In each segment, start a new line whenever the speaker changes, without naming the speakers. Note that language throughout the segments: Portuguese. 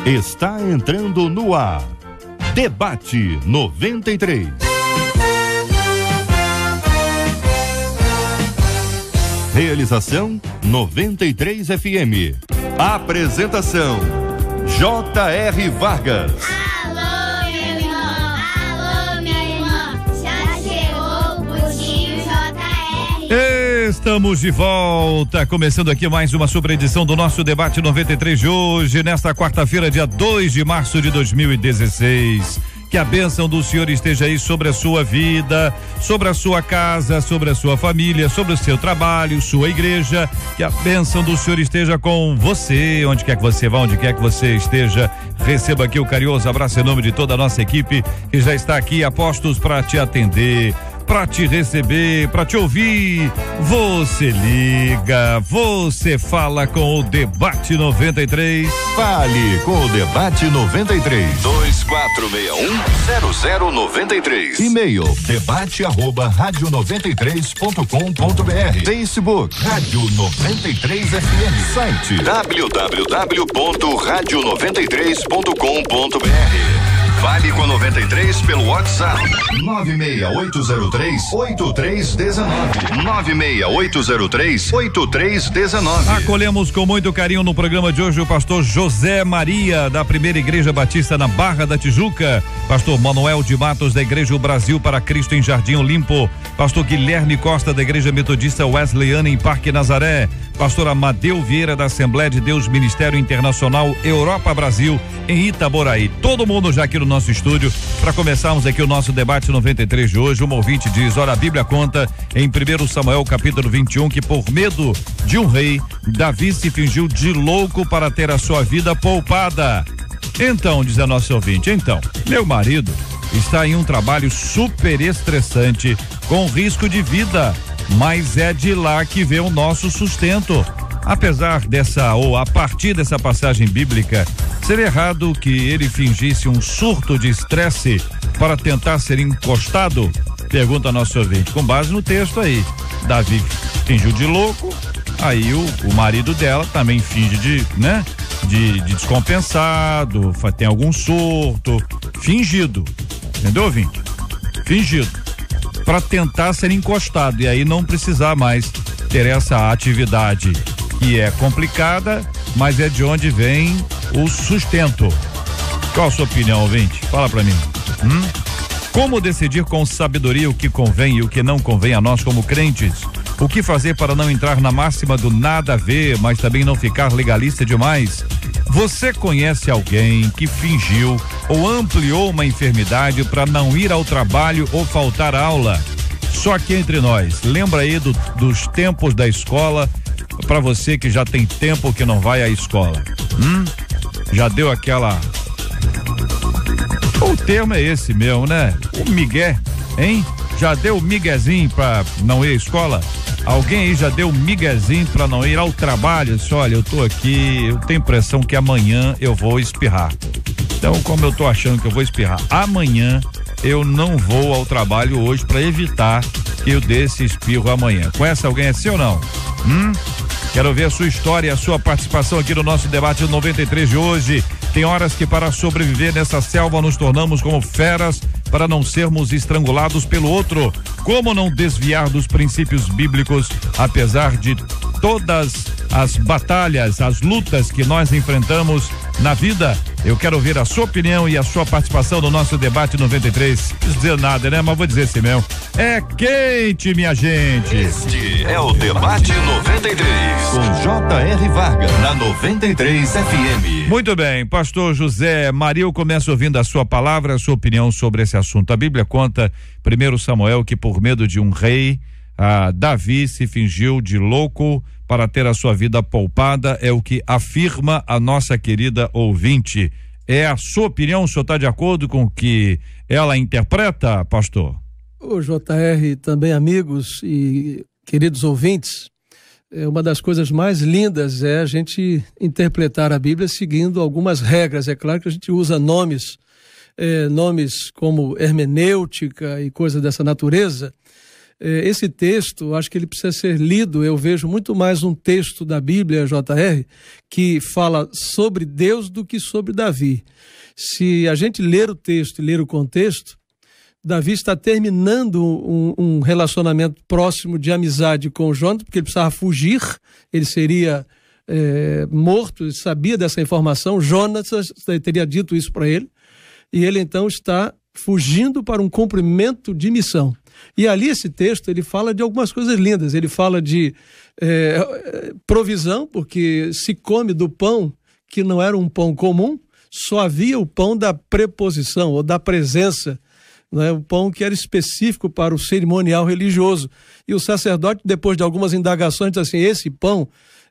Está entrando no ar. Debate 93. Realização 93 FM. Apresentação J.R. Vargas.
Alô, meu irmão. Alô, minha irmã. Já chegou o Putinho J.R.
Estamos de volta, começando aqui mais uma sobreedição do nosso Debate 93 de hoje, nesta quarta-feira, dia 2 de março de 2016. Que a bênção do Senhor esteja aí sobre a sua vida, sobre a sua casa, sobre a sua família, sobre o seu trabalho, sua igreja. Que a bênção do Senhor esteja com você, onde quer que você vá, onde quer que você esteja. Receba aqui o carinhoso abraço em nome de toda a nossa equipe que já está aqui a postos para te atender, para te receber, para te ouvir. Você liga, você fala com o Debate 93.
Fale com o Debate 93. 2461-0093. E-mail debate@radio93.com.br. Facebook Rádio 93 FM. Site www.radio93.com.br. Fale com a 93 pelo WhatsApp 96803-8319. 96803-8319.
Acolhemos com muito carinho no programa de hoje o pastor José Maria, da Primeira Igreja Batista na Barra da Tijuca, pastor Manuel de Matos, da Igreja Brasil para Cristo em Jardim Olimpo, pastor Guilherme Costa, da Igreja Metodista Wesleyana em Parque Nazaré, pastor Amadeu Vieira, da Assembleia de Deus Ministério Internacional Europa Brasil em Itaboraí. Todo mundo já aqui no nosso estúdio para começarmos aqui o nosso Debate 93 de hoje. Um ouvinte diz: ora, a Bíblia conta em 1 Samuel capítulo 21 que por medo de um rei, Davi se fingiu de louco para ter a sua vida poupada. Então, diz a nossa ouvinte, meu marido está em um trabalho super estressante com risco de vida, mas é de lá que vem o nosso sustento. Apesar dessa, ou a partir dessa passagem bíblica, seria errado que ele fingisse um surto de estresse para tentar ser encostado? Pergunta a nosso ouvinte. Com base no texto aí, Davi fingiu de louco, aí o marido dela também finge de descompensado, tem algum surto, fingido, entendeu, ouvinte? Fingido, para tentar ser encostado e aí não precisar mais ter essa atividade que é complicada, mas é de onde vem o sustento. Qual a sua opinião, ouvinte? Fala pra mim. Como decidir com sabedoria o que convém e o que não convém a nós como crentes? O que fazer para não entrar na máxima do nada a ver, mas também não ficar legalista demais? Você conhece alguém que fingiu ou ampliou uma enfermidade para não ir ao trabalho ou faltar aula? Só que entre nós, lembra aí dos tempos da escola, para você que já tem tempo que não vai à escola. Já deu aquela... O termo é esse mesmo, né? O migué, hein? Já deu miguezinho pra não ir à escola? Alguém aí já deu miguezinho pra não ir ao trabalho? Disse, olha, eu tô aqui, eu tenho impressão que amanhã eu vou espirrar. Então, como eu tô achando que eu vou espirrar amanhã, eu não vou ao trabalho hoje para evitar que eu dê esse espirro amanhã. Conhece alguém assim ou não? Quero ver a sua história e a sua participação aqui no nosso Debate 93 de hoje. Tem horas que para sobreviver nessa selva nos tornamos como feras para não sermos estrangulados pelo outro. Como não desviar dos princípios bíblicos, apesar de todas as batalhas, as lutas que nós enfrentamos na vida? Eu quero ouvir a sua opinião e a sua participação no nosso Debate 93. Não preciso dizer nada, né? Mas vou dizer assim mesmo. É quente, minha gente.
Este é o Debate 93 com J.R. Vargas na 93 FM.
Muito bem, pastor José Maria, eu começo ouvindo a sua palavra, a sua opinião sobre esse assunto. A Bíblia conta, 1 Samuel, que por medo de um rei, Davi se fingiu de louco para ter a sua vida poupada, é o que afirma a nossa querida ouvinte. É a sua opinião? O senhor está de acordo com o que ela interpreta, pastor?
Ô JR, também amigos e queridos ouvintes, uma das coisas mais lindas é a gente interpretar a Bíblia seguindo algumas regras. É claro que a gente usa nomes como hermenêutica e coisas dessa natureza, esse texto, acho que ele precisa ser lido. Eu vejo muito mais um texto da Bíblia, JR, que fala sobre Deus do que sobre Davi. Se a gente ler o texto e ler o contexto, Davi está terminando um relacionamento próximo de amizade com Jonatas, porque ele precisava fugir, ele seria morto, ele sabia dessa informação, Jonatas teria dito isso para ele, e ele então está fugindo para um cumprimento de missão. E ali esse texto, ele fala de algumas coisas lindas, ele fala de provisão, porque se come do pão que não era um pão comum, só havia o pão da preposição ou da presença, né? O pão que era específico para o cerimonial religioso. E o sacerdote, depois de algumas indagações, diz assim, esse pão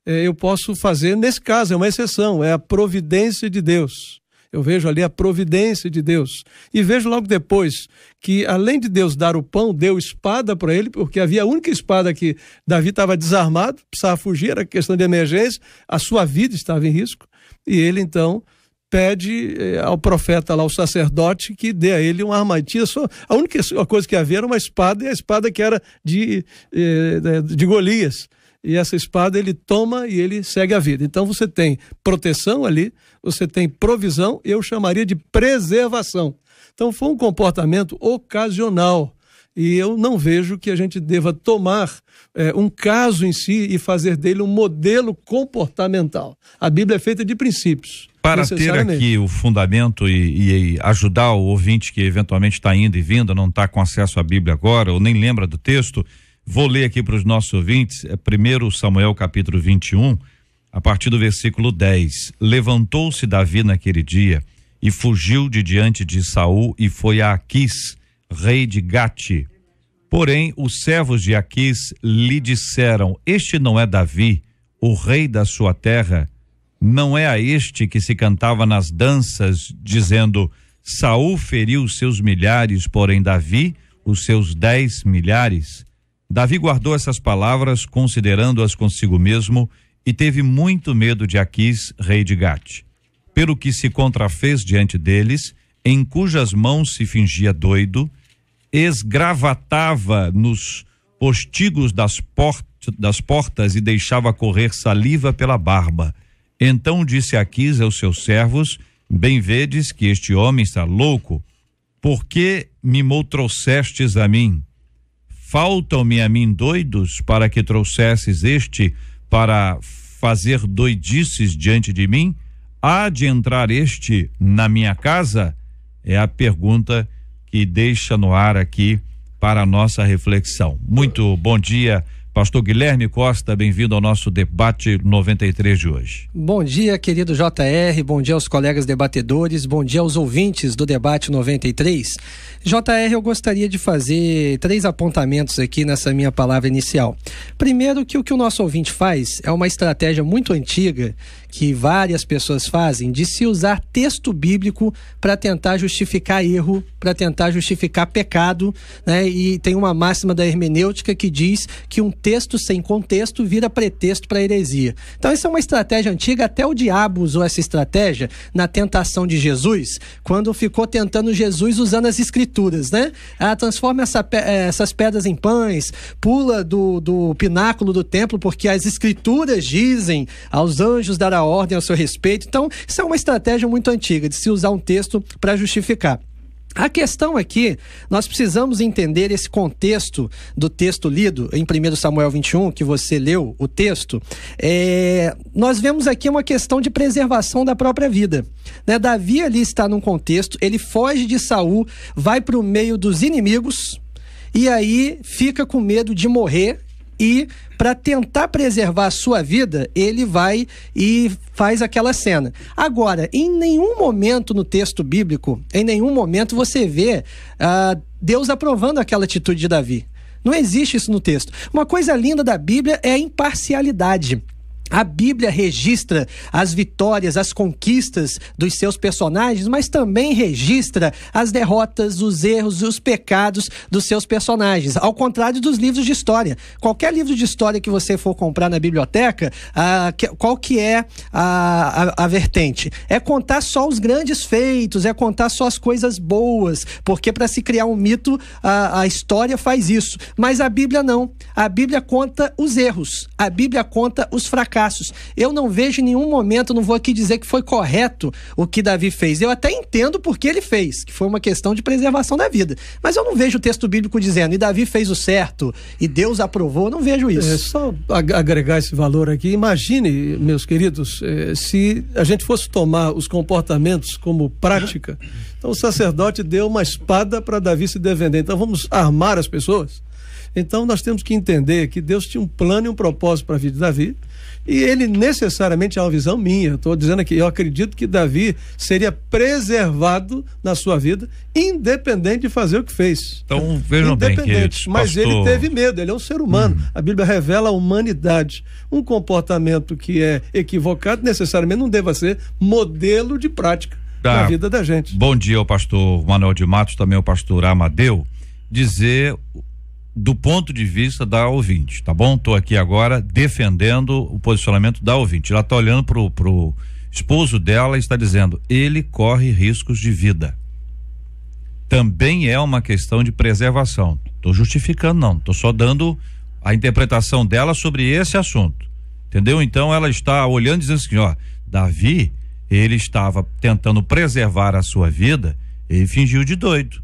eu posso fazer, nesse caso, é uma exceção, é a providência de Deus. Eu vejo ali a providência de Deus. E vejo logo depois que, além de Deus dar o pão, deu espada para ele, porque havia a única espada que Davi estava desarmado, precisava fugir, era questão de emergência, a sua vida estava em risco. E ele, então, pede ao profeta lá, ao sacerdote, que dê a ele uma armadilha. A única coisa que havia era uma espada, e a espada que era de Golias. E essa espada ele toma e ele segue a vida. Então você tem proteção ali, você tem provisão, eu chamaria de preservação. Então foi um comportamento ocasional. E eu não vejo que a gente deva tomar um caso em si e fazer dele um modelo comportamental. A Bíblia é feita de princípios.
Para ter aqui o fundamento e ajudar o ouvinte que eventualmente está indo e vindo, não está com acesso à Bíblia agora, ou nem lembra do texto, vou ler aqui para os nossos ouvintes, 1 Samuel capítulo 21, a partir do versículo 10. Levantou-se Davi naquele dia e fugiu de diante de Saul e foi a Aquis, rei de Gate. Porém, os servos de Aquis lhe disseram, este não é Davi, o rei da sua terra? Não é a este que se cantava nas danças, dizendo, Saul feriu os seus milhares, porém Davi, os seus 10 milhares? Davi guardou essas palavras, considerando-as consigo mesmo, e teve muito medo de Aquis, rei de Gate. Pelo que se contrafez diante deles, em cujas mãos se fingia doido, esgravatava nos postigos das portas e deixava correr saliva pela barba. Então disse Aquis aos seus servos, bem vedes que este homem está louco, por que me trouxestes a mim? Faltam-me a mim doidos para que trouxesses este para fazer doidices diante de mim? Há de entrar este na minha casa? É a pergunta que deixa no ar aqui para a nossa reflexão. Muito bom dia, Pastor Guilherme Costa, bem-vindo ao nosso debate 93 de hoje.
Bom dia, querido JR, bom dia aos colegas debatedores, bom dia aos ouvintes do debate 93. JR, eu gostaria de fazer 3 apontamentos aqui nessa minha palavra inicial. Primeiro, que o que o nosso ouvinte faz é uma estratégia muito antiga que várias pessoas fazem de se usar texto bíblico para tentar justificar erro, para tentar justificar pecado, né? E tem uma máxima da hermenêutica que diz que um texto sem contexto vira pretexto para heresia. Então essa é uma estratégia antiga, até o diabo usou essa estratégia na tentação de Jesus, quando ficou tentando Jesus usando as escrituras, né? Transforma essas pedras em pães, pula do pináculo do templo, porque as escrituras dizem aos anjos dará ordem ao seu respeito. Então, isso é uma estratégia muito antiga, de se usar um texto para justificar. A questão aqui, nós precisamos entender esse contexto do texto lido em 1 Samuel 21, que você leu o texto. Nós vemos aqui uma questão de preservação da própria vida, né? Davi ali está num contexto, ele foge de Saul, vai para o meio dos inimigos e aí fica com medo de morrer. E para tentar preservar a sua vida, ele vai e faz aquela cena. Agora, em nenhum momento no texto bíblico, em nenhum momento você vê Deus aprovando aquela atitude de Davi. Não existe isso no texto. Uma coisa linda da Bíblia é a imparcialidade. A Bíblia registra as vitórias, as conquistas dos seus personagens, mas também registra as derrotas, os erros e os pecados dos seus personagens, ao contrário dos livros de história. Qualquer livro de história que você for comprar na biblioteca, qual que é a vertente? É contar só os grandes feitos, é contar só as coisas boas, porque para se criar um mito, a história faz isso. Mas a Bíblia não. A Bíblia conta os erros, a Bíblia conta os fracassos. Eu não vejo em nenhum momento, não vou aqui dizer que foi correto o que Davi fez. Eu até entendo porque ele fez, que foi uma questão de preservação da vida. Mas eu não vejo o texto bíblico dizendo, e Davi fez o certo, e Deus aprovou, eu não vejo isso.
Só agregar esse valor aqui, imagine, meus queridos, se a gente fosse tomar os comportamentos como prática, então o sacerdote deu uma espada para Davi se defender, então vamos armar as pessoas? Então nós temos que entender que Deus tinha um plano e um propósito para a vida de Davi, e ele necessariamente é uma visão minha. Estou dizendo aqui, eu acredito que Davi seria preservado na sua vida, independente de fazer o que fez.
Então vejam bem, queridos,
mas ele teve medo, ele é um ser humano. A Bíblia revela a humanidade. Um comportamento que é equivocado necessariamente não deva ser modelo de prática na vida da gente.
Bom dia ao pastor Manuel de Matos, também ao pastor Amadeu, dizer do ponto de vista da ouvinte, tá bom? Tô aqui agora defendendo o posicionamento da ouvinte. Ela tá olhando pro esposo dela e está dizendo, ele corre riscos de vida. Também é uma questão de preservação. Tô justificando não, tô só dando a interpretação dela sobre esse assunto. Entendeu? Então ela está olhando e dizendo assim, ó, Davi, ele estava tentando preservar a sua vida, ele fingiu de doido,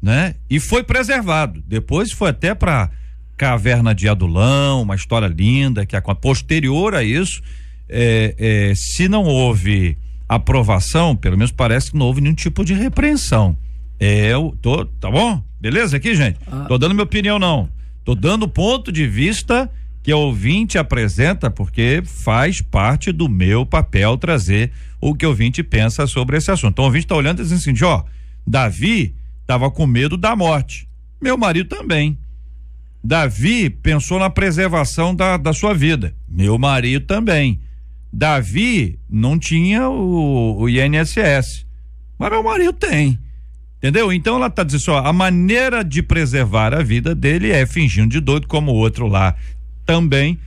né? E foi preservado. Depois foi até para Caverna de Adulão, uma história linda que posterior a isso, se não houve aprovação, pelo menos parece que não houve nenhum tipo de repreensão. Tá bom? Beleza aqui, gente? Tô dando minha opinião não. Tô dando o ponto de vista que o ouvinte apresenta, porque faz parte do meu papel trazer o que o ouvinte pensa sobre esse assunto. Então o ouvinte tá olhando e dizendo assim, ó, Davi estava com medo da morte. Meu marido também. Davi pensou na preservação da sua vida. Meu marido também. Davi não tinha o INSS. Mas meu marido tem. Entendeu? Então ela está dizendo só, a maneira de preservar a vida dele é fingindo de doido como o outro lá também,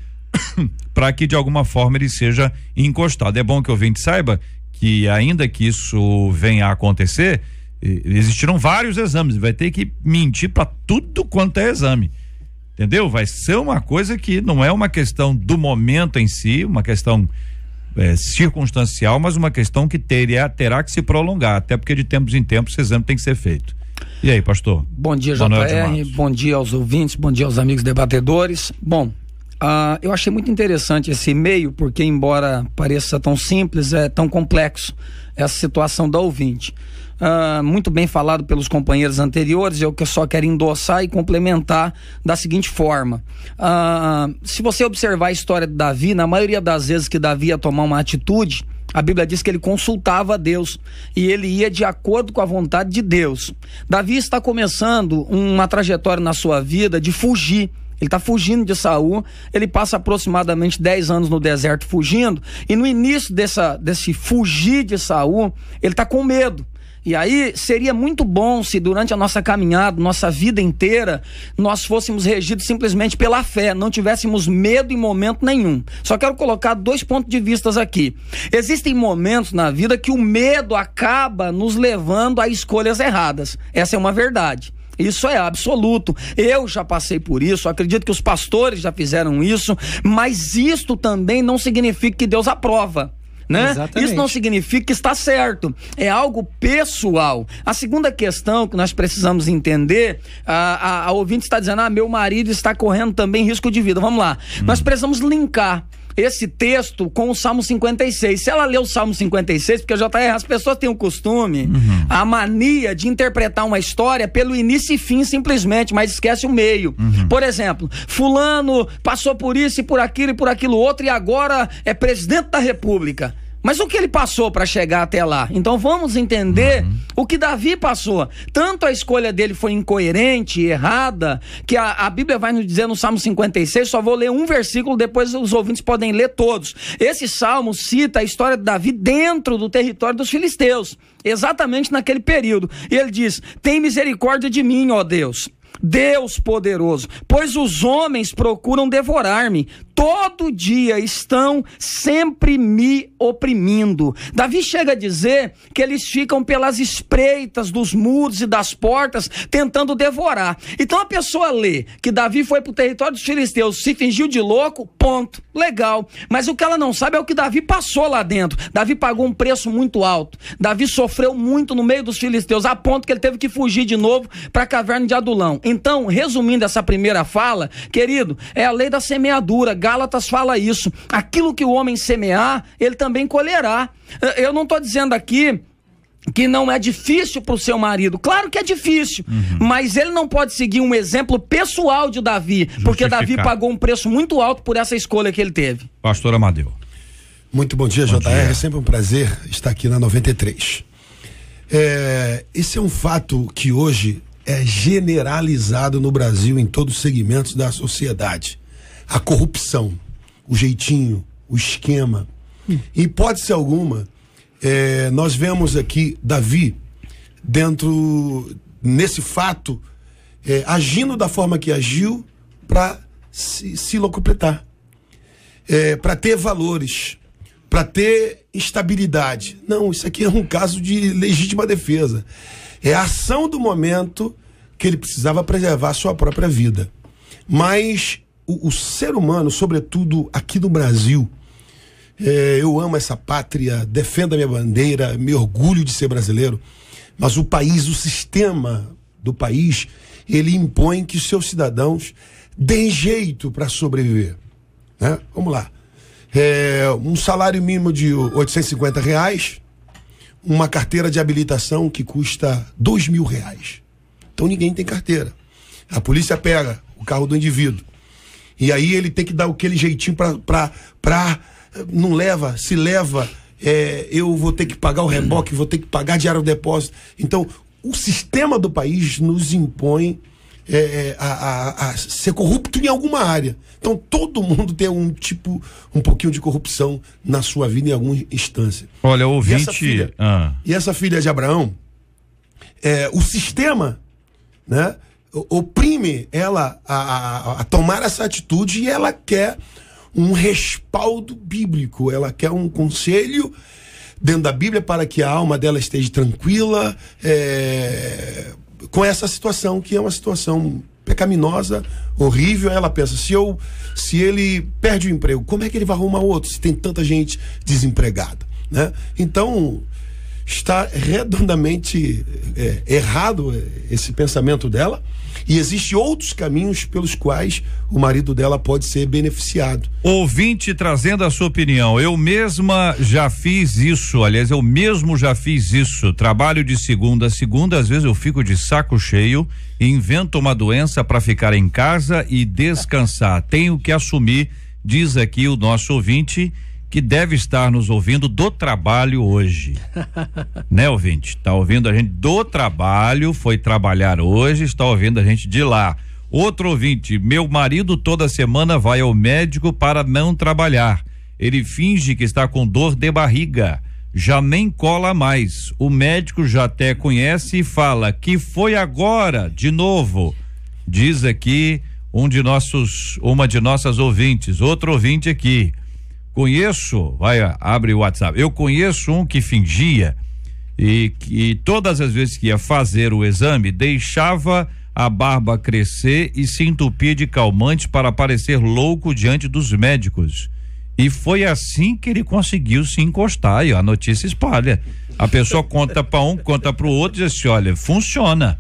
para que de alguma forma ele seja encostado. É bom que o ouvinte saiba que ainda que isso venha a acontecer, existirão vários exames, vai ter que mentir para tudo quanto é exame, entendeu? Vai ser uma coisa que não é uma questão do momento em si, uma questão circunstancial, mas uma questão que terá que se prolongar, até porque de tempos em tempos esse exame tem que ser feito. E aí, pastor?
Bom dia, JR, bom dia aos ouvintes, bom dia aos amigos debatedores. Bom, eu achei muito interessante esse e-mail, porque embora pareça tão simples, é tão complexo essa situação da ouvinte. Muito bem falado pelos companheiros anteriores, eu que só quero endossar e complementar da seguinte forma. Se você observar a história de Davi, na maioria das vezes que Davi ia tomar uma atitude, a Bíblia diz que ele consultava a Deus e ele ia de acordo com a vontade de Deus. Davi está começando uma trajetória na sua vida de fugir. Ele está fugindo de Saul, ele passa aproximadamente 10 anos no deserto fugindo, e no início desse fugir de Saul, ele está com medo. E aí seria muito bom se durante a nossa caminhada, nossa vida inteira, nós fôssemos regidos simplesmente pela fé, não tivéssemos medo em momento nenhum. Só quero colocar 2 pontos de vista aqui. Existem momentos na vida que o medo acaba nos levando a escolhas erradas. Essa é uma verdade. Isso é absoluto. Eu já passei por isso, acredito que os pastores já fizeram isso, mas isto também não significa que Deus aprova. Né? Isso não significa que está certo, é algo pessoal. A segunda questão que nós precisamos entender, a ouvinte está dizendo, meu marido está correndo também risco de vida. Vamos lá, nós precisamos linkar esse texto com o Salmo 56. Se ela lê o Salmo 56, porque JR, as pessoas têm o costume, a mania de interpretar uma história pelo início e fim simplesmente, mas esquece o meio. Por exemplo, fulano passou por isso e por aquilo outro e agora é presidente da República. Mas o que ele passou para chegar até lá? Então vamos entender o que Davi passou. Tanto a escolha dele foi incoerente, errada, que a Bíblia vai nos dizer no Salmo 56, só vou ler um versículo, depois os ouvintes podem ler todos. Esse salmo cita a história de Davi dentro do território dos filisteus, exatamente naquele período. E ele diz: tem misericórdia de mim, ó Deus, Deus poderoso, pois os homens procuram devorar-me, todo dia estão sempre me oprimindo. Davi chega a dizer que eles ficam pelas espreitas dos muros e das portas tentando devorar. Então a pessoa lê que Davi foi para o território dos filisteus, se fingiu de louco, ponto, legal. Mas o que ela não sabe é o que Davi passou lá dentro. Davi pagou um preço muito alto. Davi sofreu muito no meio dos filisteus, a ponto que ele teve que fugir de novo para a caverna de Adulão. Então, resumindo essa primeira fala, querido, é a lei da semeadura. Gálatas fala isso. Aquilo que o homem semear, ele também colherá. Eu não estou dizendo aqui que não é difícil para o seu marido. Claro que é difícil, mas ele não pode seguir um exemplo pessoal de Davi, porque Davi pagou um preço muito alto por essa escolha que ele teve.
Pastor Amadeu.
Muito bom dia, JR. É sempre um prazer estar aqui na 93. Esse é um fato que hoje é generalizado no Brasil, em todos os segmentos da sociedade. A corrupção, o jeitinho, o esquema. Em hipótese alguma, nós vemos aqui Davi nesse fato, agindo da forma que agiu para se locupletar, para ter valores, para ter estabilidade. Não, isso aqui é um caso de legítima defesa. É a ação do momento que ele precisava preservar a sua própria vida. Mas o ser humano, sobretudo aqui no Brasil, eu amo essa pátria, defendo a minha bandeira, me orgulho de ser brasileiro, mas o país, o sistema do país, ele impõe que os seus cidadãos deem jeito para sobreviver, né? Vamos lá. Um salário mínimo de R$850, uma carteira de habilitação que custa R$2.000. Então ninguém tem carteira. A polícia pega o carro do indivíduo e aí ele tem que dar aquele jeitinho para não leva, se leva, eu vou ter que pagar o reboque, vou ter que pagar diário do depósito. Então o sistema do país nos impõe a ser corrupto em alguma área. Então todo mundo tem um pouquinho de corrupção na sua vida em alguma instância.
Olha, ouvinte...
E essa filha de Abraão, o sistema, né, oprime ela a tomar essa atitude, e ela quer um respaldo bíblico, ela quer um conselho dentro da Bíblia para que a alma dela esteja tranquila com essa situação, que é uma situação pecaminosa, horrível. Ela pensa, se ele perde o emprego, como é que ele vai arrumar outro se tem tanta gente desempregada, né? Então está redondamente errado esse pensamento dela, e existem outros caminhos pelos quais o marido dela pode ser beneficiado.
Ouvinte trazendo a sua opinião: eu mesma já fiz isso, aliás, eu mesmo já fiz isso, trabalho de segunda a segunda, às vezes eu fico de saco cheio e invento uma doença para ficar em casa e descansar, tenho que assumir, diz aqui o nosso ouvinte, que deve estar nos ouvindo do trabalho hoje. Né, ouvinte? Tá ouvindo a gente do trabalho, foi trabalhar hoje, está ouvindo a gente de lá. Outro ouvinte: meu marido toda semana vai ao médico para não trabalhar. Ele finge que está com dor de barriga, já nem cola mais. O médico já até conhece e fala que foi agora, de novo. Diz aqui uma de nossas ouvintes. Outro ouvinte aqui: abre o WhatsApp. Eu conheço um que fingia e todas as vezes que ia fazer o exame, deixava a barba crescer e se entupia de calmante para parecer louco diante dos médicos. E foi assim que ele conseguiu se encostar, e a notícia espalha. A pessoa conta para um, conta para o outro e diz assim: olha, funciona.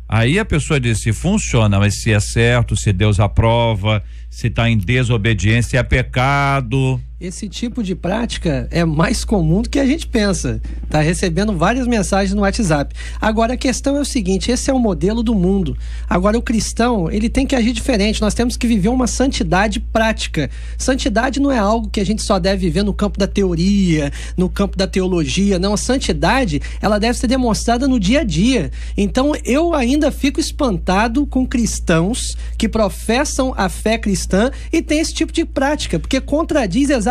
Aí a pessoa diz: se funciona, mas se é certo, se Deus aprova, se está em desobediência, é pecado.
Esse tipo de prática é mais comum do que a gente pensa. Tá recebendo várias mensagens no WhatsApp. Agora, a questão é o seguinte, esse é o modelo do mundo. Agora, o cristão, ele tem que agir diferente. Nós temos que viver uma santidade prática. Santidade não é algo que a gente só deve viver no campo da teoria, no campo da teologia. Não, a santidade, ela deve ser demonstrada no dia a dia. Então, eu ainda fico espantado com cristãos que professam a fé cristã e tem esse tipo de prática, porque contradiz exatamente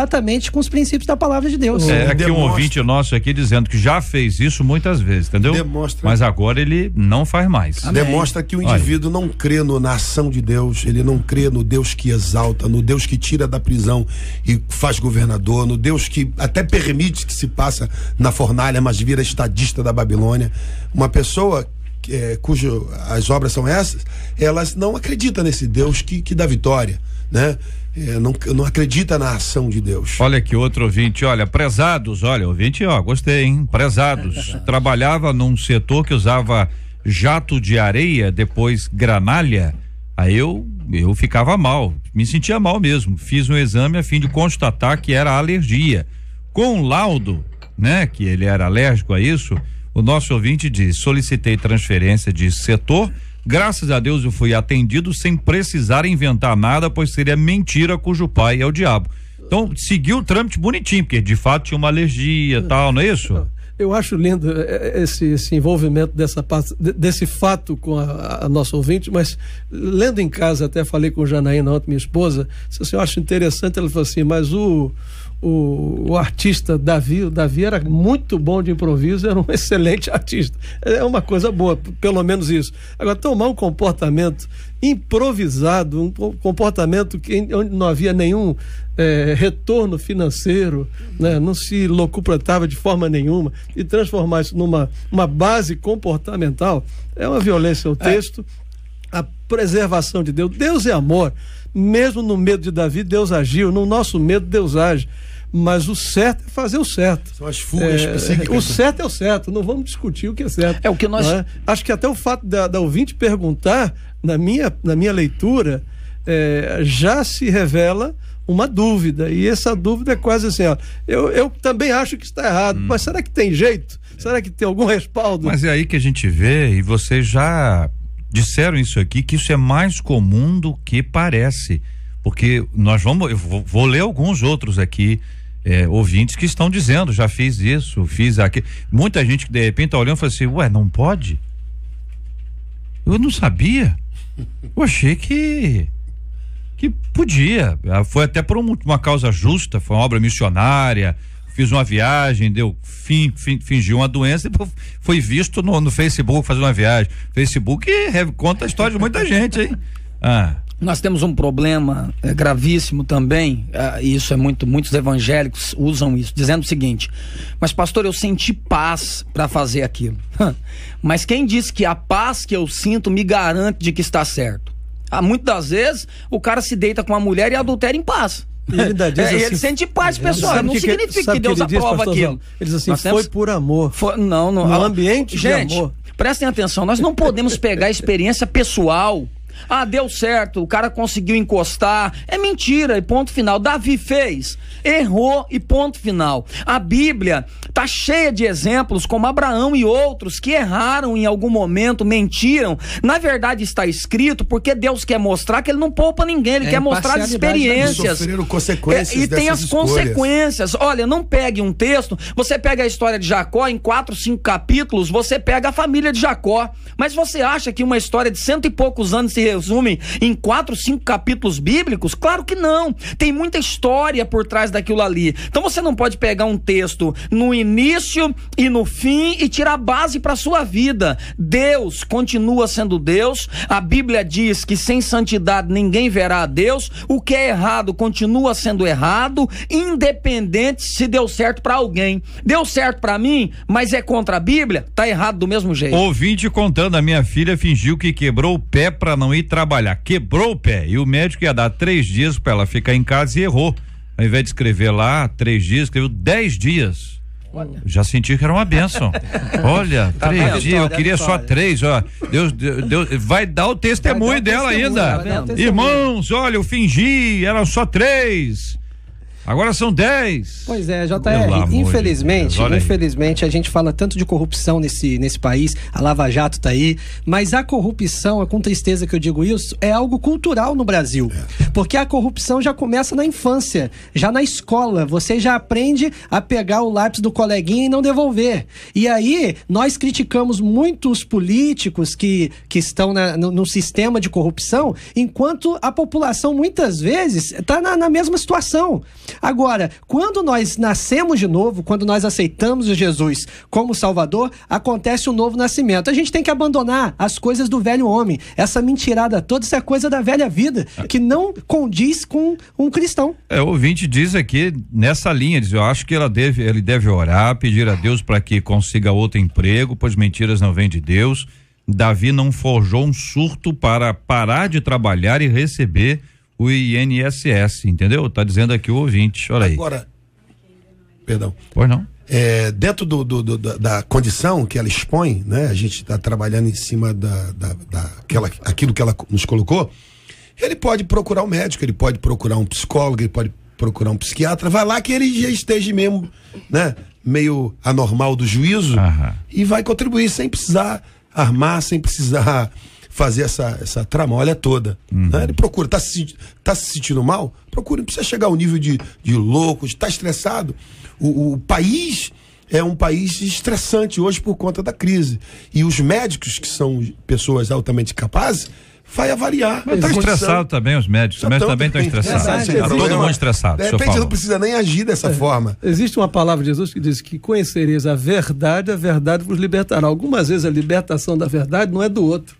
com os princípios da palavra de Deus.
É aqui um ouvinte nosso aqui dizendo que já fez isso muitas vezes, entendeu? Mas agora ele não faz mais.
Amém. Demonstra que o indivíduo não crê na ação de Deus, ele não crê no Deus que exalta, no Deus que tira da prisão e faz governador, no Deus que até permite que se passa na fornalha, mas vira estadista da Babilônia. Uma pessoa cujo as obras são essas, elas não acreditam nesse Deus que dá vitória, né? Não acredita na ação de Deus.
Olha aqui outro ouvinte, olha, prezados, olha, ouvinte, gostei, hein? Prezados, trabalhava num setor que usava jato de areia, depois granalha, aí eu ficava mal, me sentia mal mesmo, fiz um exame a fim de constatar que era alergia, com laudo, né, que ele era alérgico a isso. O nosso ouvinte diz, solicitei transferência de setor, graças a Deus eu fui atendido sem precisar inventar nada, pois seria mentira cujo pai é o diabo. Então, seguiu o trâmite bonitinho, porque de fato tinha uma alergia e tal, não é isso?
Eu acho lindo esse envolvimento desse fato com a nossa ouvinte, mas lendo em casa, até falei com Janaína ontem, minha esposa, disse assim, eu acho interessante, ela falou assim, mas o artista Davi era muito bom de improviso, era um excelente artista. É uma coisa boa, pelo menos isso. Agora, tomar um comportamento improvisado, um comportamento onde não havia nenhum retorno financeiro, né? Não se locupletava de forma nenhuma, e transformar isso numa base comportamental, é uma violência ao texto. A preservação de Deus. Deus é amor. Mesmo no medo de Davi, Deus agiu. No nosso medo, Deus age. Mas o certo é fazer o certo.
São as fugas psíquicas.
O certo é o certo. Não vamos discutir o que é certo.
É o que nós...
Acho que até o fato da ouvinte perguntar, na minha leitura, já se revela uma dúvida. E essa dúvida é quase assim, eu também acho que está errado. Mas será que tem jeito? Será que tem algum respaldo?
Mas é aí que a gente vê, e vocês já disseram isso aqui, que isso é mais comum do que parece, porque eu vou ler alguns outros aqui, ouvintes que estão dizendo, já fiz isso, fiz aquilo, muita gente que de repente tá olhando e fala assim, não pode? Eu não sabia, eu achei que podia, foi até por uma causa justa, foi uma obra missionária, fiz uma viagem, fingiu uma doença, depois foi visto no Facebook fazer uma viagem. Facebook conta a história de muita gente, hein?
Nós temos um problema gravíssimo também, e isso muitos evangélicos usam isso, dizendo o seguinte, mas pastor, eu senti paz para fazer aquilo. Mas quem disse que a paz que eu sinto me garante de que está certo? Muitas das vezes o cara se deita com a mulher e adultera em paz. Ele sente paz, pessoal. Não significa que Deus aprova aquilo.
Ele diz assim, foi por amor.
No
ambiente de amor.
Prestem atenção, nós não podemos pegar a experiência pessoal. Deu certo, o cara conseguiu encostar. É mentira, e ponto final. Davi fez, errou e ponto final. A Bíblia tá cheia de exemplos como Abraão e outros que erraram em algum momento, mentiram. Na verdade está escrito porque Deus quer mostrar que ele não poupa ninguém, ele quer mostrar as experiências.
Sofreram consequências
e tem as
escolhas.
Consequências. Olha, não pegue um texto, você pega a história de Jacó em 4, 5 capítulos, você pega a família de Jacó, mas você acha que uma história de 100 e poucos anos se resume em 4, 5 capítulos bíblicos? Claro que não. Tem muita história por trás daquilo ali. Então você não pode pegar um texto no início e no fim e tirar base para sua vida. Deus continua sendo Deus. A Bíblia diz que sem santidade ninguém verá a Deus. O que é errado continua sendo errado, independente se deu certo para alguém. Deu certo para mim, mas é contra a Bíblia, tá errado do mesmo jeito.
Ouvinte contando, a minha filha fingiu que quebrou o pé para não ir trabalhar. Quebrou o pé e o médico ia dar 3 dias para ela ficar em casa e errou. Ao invés de escrever lá 3 dias, escreveu 10 dias. Olha. Já senti que era uma bênção. Olha, 3 dias, eu queria só 3, ó. Deus vai dar o testemunho dela ainda. Irmãos, olha, eu fingi, eram só 3. Agora são 10.
Pois é, JR, infelizmente a gente fala tanto de corrupção nesse país, a Lava Jato tá aí, mas a corrupção, é com tristeza que eu digo isso, é algo cultural no Brasil. Porque a corrupção já começa na infância, já na escola, você já aprende a pegar o lápis do coleguinha e não devolver. E aí, nós criticamos muitos políticos que estão no sistema de corrupção, enquanto a população muitas vezes está na mesma situação. Agora, quando nós nascemos de novo, quando nós aceitamos o Jesus como Salvador, acontece um novo nascimento. A gente tem que abandonar as coisas do velho homem. Essa mentirada toda, isso é coisa da velha vida, que não condiz com um cristão.
O ouvinte diz aqui, nessa linha, diz, eu acho que ele deve orar, pedir a Deus para que consiga outro emprego, pois mentiras não vêm de Deus. Davi não forjou um surto para parar de trabalhar e receber o INSS, entendeu? Tá dizendo aqui o ouvinte, olha aí. Agora,
perdão.
Pois não?
Dentro da condição que ela expõe, né? A gente está trabalhando em cima daquilo que ela nos colocou. Ele pode procurar um médico, ele pode procurar um psicólogo, ele pode procurar um psiquiatra. Vai lá que ele já esteja mesmo, né? Meio anormal do juízo e vai contribuir sem precisar armar, sem precisar fazer essa tramolha toda. Né? Ele procura, tá se sentindo mal? Procura, não precisa chegar ao nível de louco, de estar estressado. O país é um país estressante hoje por conta da crise. E os médicos, que são pessoas altamente capazes, vai avaliar.
Mas está estressado também os médicos. Os médicos também estão estressados. Está todo mundo estressado.
De repente não precisa nem agir dessa forma.
Existe uma palavra de Jesus que diz que conhecereis a verdade vos libertará. Algumas vezes a libertação da verdade não é do outro.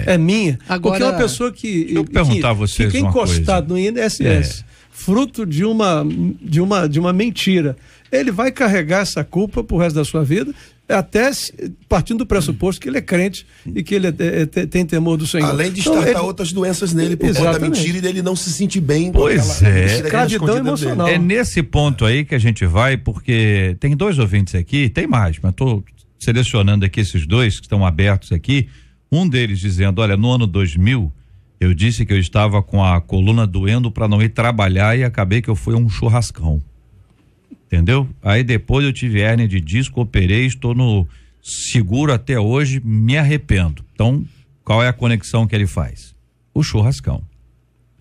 É minha. Agora, porque é uma pessoa que fica encostado no INSS, fruto de uma mentira. Ele vai carregar essa culpa pro resto da sua vida, até partindo do pressuposto que ele é crente e que ele tem temor do Senhor.
Além de estartar outras doenças nele por conta da mentira e dele não se sentir bem.
Pois escravidão emocional. É nesse ponto aí que a gente vai, porque tem 2 ouvintes aqui, tem mais, mas estou selecionando aqui esses 2 que estão abertos aqui. Um deles dizendo, olha, no ano 2000, eu disse que eu estava com a coluna doendo para não ir trabalhar e acabei que eu fui a um churrascão. Entendeu? Aí depois eu tive hérnia de disco, operei, estou no seguro até hoje, me arrependo. Então, qual é a conexão que ele faz? O churrascão.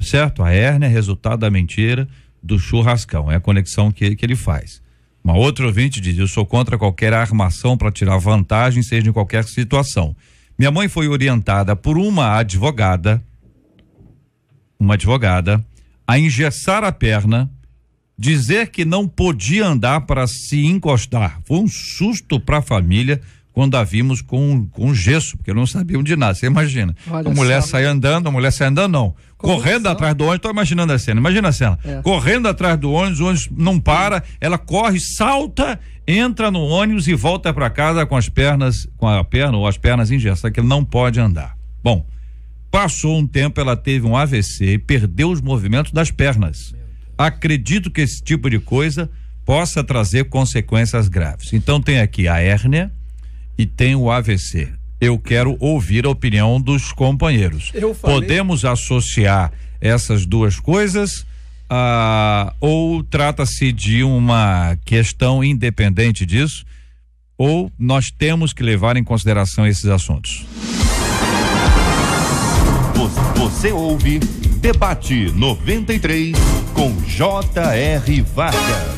Certo? A hérnia é resultado da mentira do churrascão. É a conexão que ele faz. Uma outra ouvinte diz, eu sou contra qualquer armação para tirar vantagem, seja em qualquer situação. Minha mãe foi orientada por uma advogada a engessar a perna, dizer que não podia andar para se encostar. Foi um susto para a família quando a vimos com gesso, porque não sabiam de nada. Você imagina. Olha, a mulher sai andando não. Correndo atrás do ônibus, tô imaginando a cena. Imagina a cena. Correndo atrás do ônibus não para, ela corre, salta, entra no ônibus e volta para casa com as pernas engessadas, que ele não pode andar. Bom, passou um tempo, ela teve um AVC e perdeu os movimentos das pernas. Acredito que esse tipo de coisa possa trazer consequências graves. Então tem aqui a hérnia e tem o AVC. Eu quero ouvir a opinião dos companheiros. Podemos associar essas duas coisas ou trata-se de uma questão independente disso, ou nós temos que levar em consideração esses assuntos?
Você ouve Debate 93 com J.R. Vargas.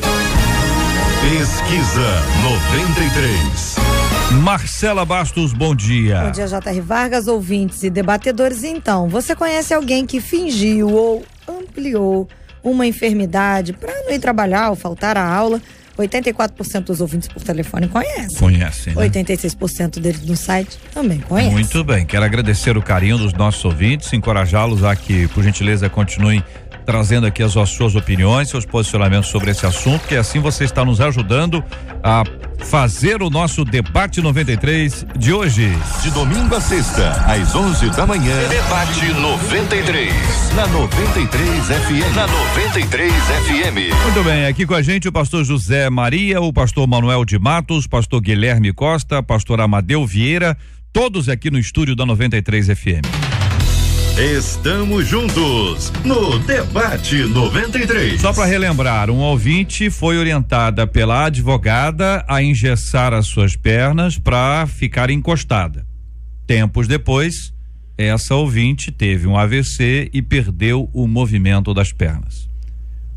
Pesquisa 93.
Marcela Bastos, bom dia.
Bom dia, J.R. Vargas, ouvintes e debatedores. Então, você conhece alguém que fingiu ou ampliou uma enfermidade para não ir trabalhar ou faltar à aula? 84% dos ouvintes por telefone conhecem, né? 86% deles no site também conhecem.
Muito bem, quero agradecer o carinho dos nossos ouvintes, encorajá-los a que, por gentileza, continuem trazendo aqui as suas opiniões, seus posicionamentos sobre esse assunto, que assim você está nos ajudando a fazer o nosso Debate 93 de hoje.
De domingo a sexta, às 11 da manhã. Debate 93. Na 93 FM. Na 93 FM.
Muito bem, aqui com a gente o pastor José Maria, o pastor Manuel de Matos, pastor Guilherme Costa, pastor Amadeu Vieira, todos aqui no estúdio da 93 FM.
Estamos juntos no Debate 93.
Só para relembrar, um ouvinte foi orientada pela advogada a engessar as suas pernas para ficar encostada. Tempos depois, essa ouvinte teve um AVC e perdeu o movimento das pernas.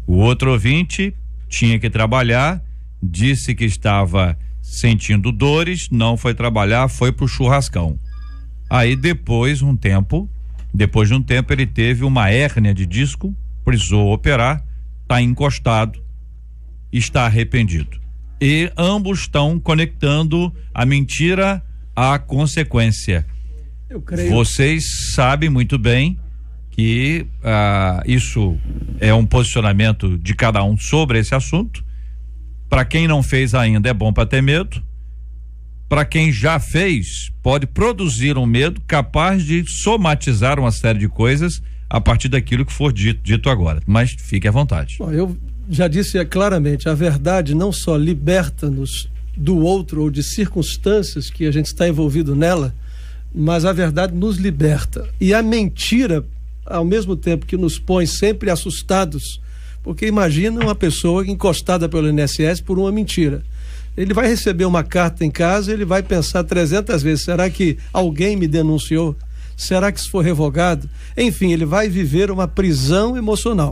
O outro ouvinte tinha que trabalhar, disse que estava sentindo dores, não foi trabalhar, foi pro churrascão. Aí depois de um tempo ele teve uma hérnia de disco, precisou operar, está encostado, está arrependido. E ambos estão conectando a mentira à consequência.
Eu creio.
Vocês sabem muito bem que isso é um posicionamento de cada um sobre esse assunto. Para quem não fez ainda, é bom para ter medo. Para quem já fez, pode produzir um medo capaz de somatizar uma série de coisas a partir daquilo que for dito agora. Mas fique à vontade.
Bom, eu já disse claramente, a verdade não só liberta-nos do outro ou de circunstâncias que a gente está envolvido nela, mas a verdade nos liberta. E a mentira, ao mesmo tempo que nos põe sempre assustados, porque imagina uma pessoa encostada pelo INSS por uma mentira. Ele vai receber uma carta em casa, ele vai pensar 300 vezes, será que alguém me denunciou? Será que isso foi revogado? Enfim, ele vai viver uma prisão emocional.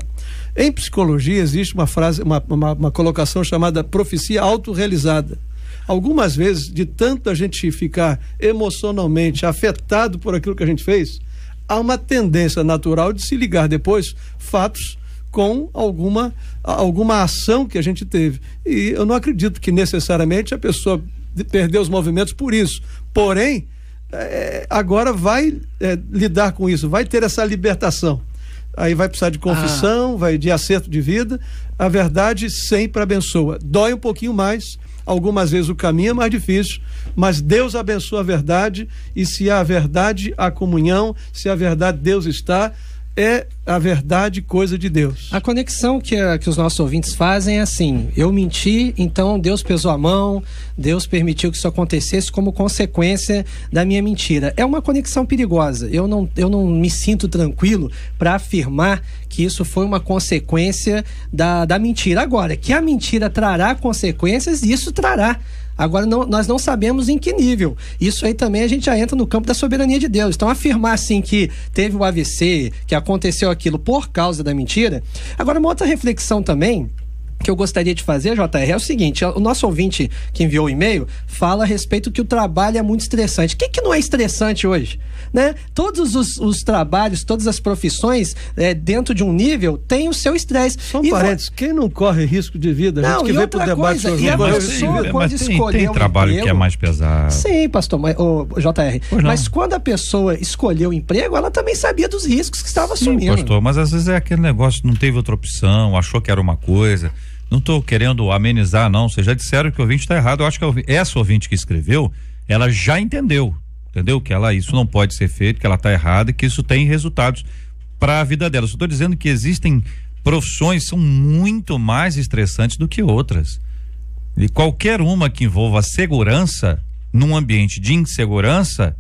Em psicologia existe uma frase, uma colocação chamada profecia autorrealizada. Algumas vezes, de tanto a gente ficar emocionalmente afetado por aquilo que a gente fez, há uma tendência natural de se ligar depois fatos com alguma ação que a gente teve. E eu não acredito que necessariamente a pessoa perdeu os movimentos por isso. Porém, agora vai lidar com isso, vai ter essa libertação. Aí vai precisar de confissão, vai de acerto de vida. A verdade sempre abençoa. Dói um pouquinho mais, algumas vezes o caminho é mais difícil, mas Deus abençoa a verdade, e se há verdade, há comunhão, se a verdade Deus está, é a verdade coisa de Deus.
A conexão que os nossos ouvintes fazem é assim: eu menti, então Deus pesou a mão, Deus permitiu que isso acontecesse como consequência da minha mentira. É uma conexão perigosa. Eu não me sinto tranquilo para afirmar que isso foi uma consequência da mentira. Agora, que a mentira trará consequências, isso trará. Agora, nós não sabemos em que nível. Isso aí também a gente já entra no campo da soberania de Deus. Então, afirmar assim que teve o AVC, que aconteceu aquilo por causa da mentira. Agora, uma outra reflexão também que eu gostaria de fazer, JR, é o seguinte: o nosso ouvinte que enviou o e-mail fala a respeito que o trabalho é muito estressante. O que não é estressante hoje? Né? Todos os trabalhos, todas as profissões, dentro de um nível, tem o seu estresse.
Só parênteses, quem não corre risco de vida? A gente que veio pro debate hoje.
Tem trabalho que é mais pesado.
Sim, pastor, JR. Mas quando a pessoa escolheu o emprego, ela também sabia dos riscos que estava assumindo.
Pastor, mas às vezes é aquele negócio, não teve outra opção, achou que era uma coisa. Não estou querendo amenizar, não. Vocês já disseram que o ouvinte está errado. Eu acho que essa ouvinte que escreveu, ela já entendeu que isso não pode ser feito, que ela está errada e que isso tem resultados para a vida dela. Eu só estou dizendo que existem profissões que são muito mais estressantes do que outras. E qualquer uma que envolva segurança num ambiente de insegurança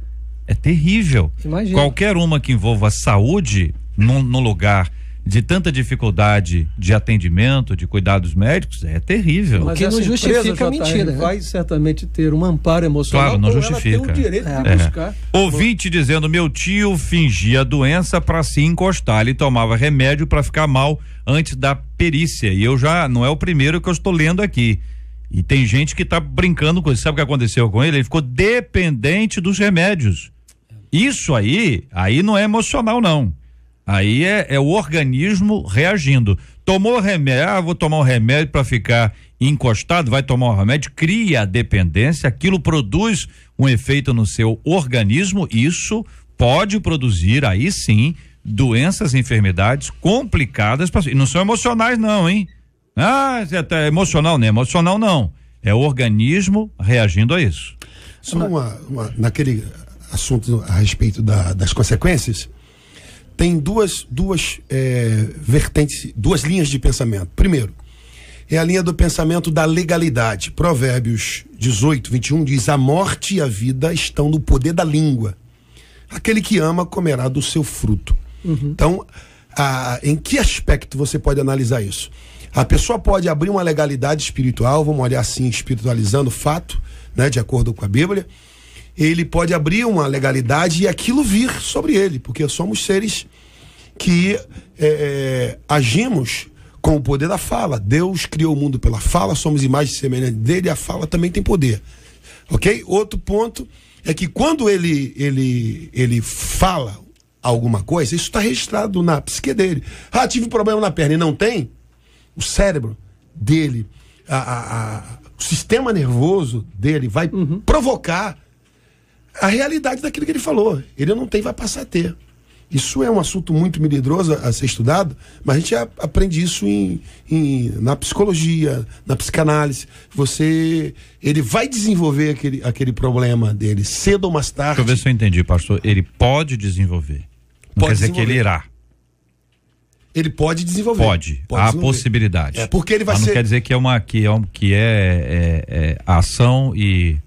é terrível.
Imagina.
Qualquer uma que envolva saúde num lugar de tanta dificuldade de atendimento, de cuidados médicos, é terrível.
Mas o que não justifica a mentira.
Vai certamente ter um amparo emocional.
Claro, não justifica.
Ela tem o direito de buscar.
Ouvinte dizendo: meu tio fingia doença para se encostar, ele tomava remédio para ficar mal antes da perícia, e não é o primeiro que eu estou lendo aqui. E tem gente que está brincando com isso. Sabe o que aconteceu com ele? Ele ficou dependente dos remédios. Isso aí não é emocional, não. Aí é o organismo reagindo. Tomou remédio, vou tomar um remédio para ficar encostado, vai tomar um remédio, cria a dependência, aquilo produz um efeito no seu organismo, isso pode produzir, aí sim, doenças, enfermidades complicadas, e não são emocionais não, hein? É emocional, não é emocional não, é o organismo reagindo a isso.
Só naquele assunto a respeito das consequências, tem duas vertentes, duas linhas de pensamento. Primeiro, é a linha do pensamento da legalidade. Provérbios 18, 21 diz: a morte e a vida estão no poder da língua. aquele que ama comerá do seu fruto. Então, em que aspecto você pode analisar isso? A pessoa pode abrir uma legalidade espiritual, vamos olhar assim, espiritualizando o fato, né, de acordo com a Bíblia. Ele pode abrir uma legalidade e aquilo vir sobre ele, porque somos seres que agimos com o poder da fala. Deus criou o mundo pela fala, somos imagem e semelhança dele, e a fala também tem poder. Ok? Outro ponto é que quando ele fala alguma coisa, isso está registrado na psique dele. Tive um problema na perna e não tem, o cérebro dele, o sistema nervoso dele vai provocar a realidade daquilo que ele falou. Ele não tem, vai passar a ter. Isso é um assunto muito melindroso a ser estudado, mas a gente aprende isso na psicologia, na psicanálise. Ele vai desenvolver aquele problema dele cedo ou mais tarde.
Deixa eu ver se eu entendi, pastor. Ele pode desenvolver. Não quer dizer que ele irá.
Ele pode desenvolver.
Pode. Há possibilidade.
Porque ele vai ser.
Não quer dizer que é ação e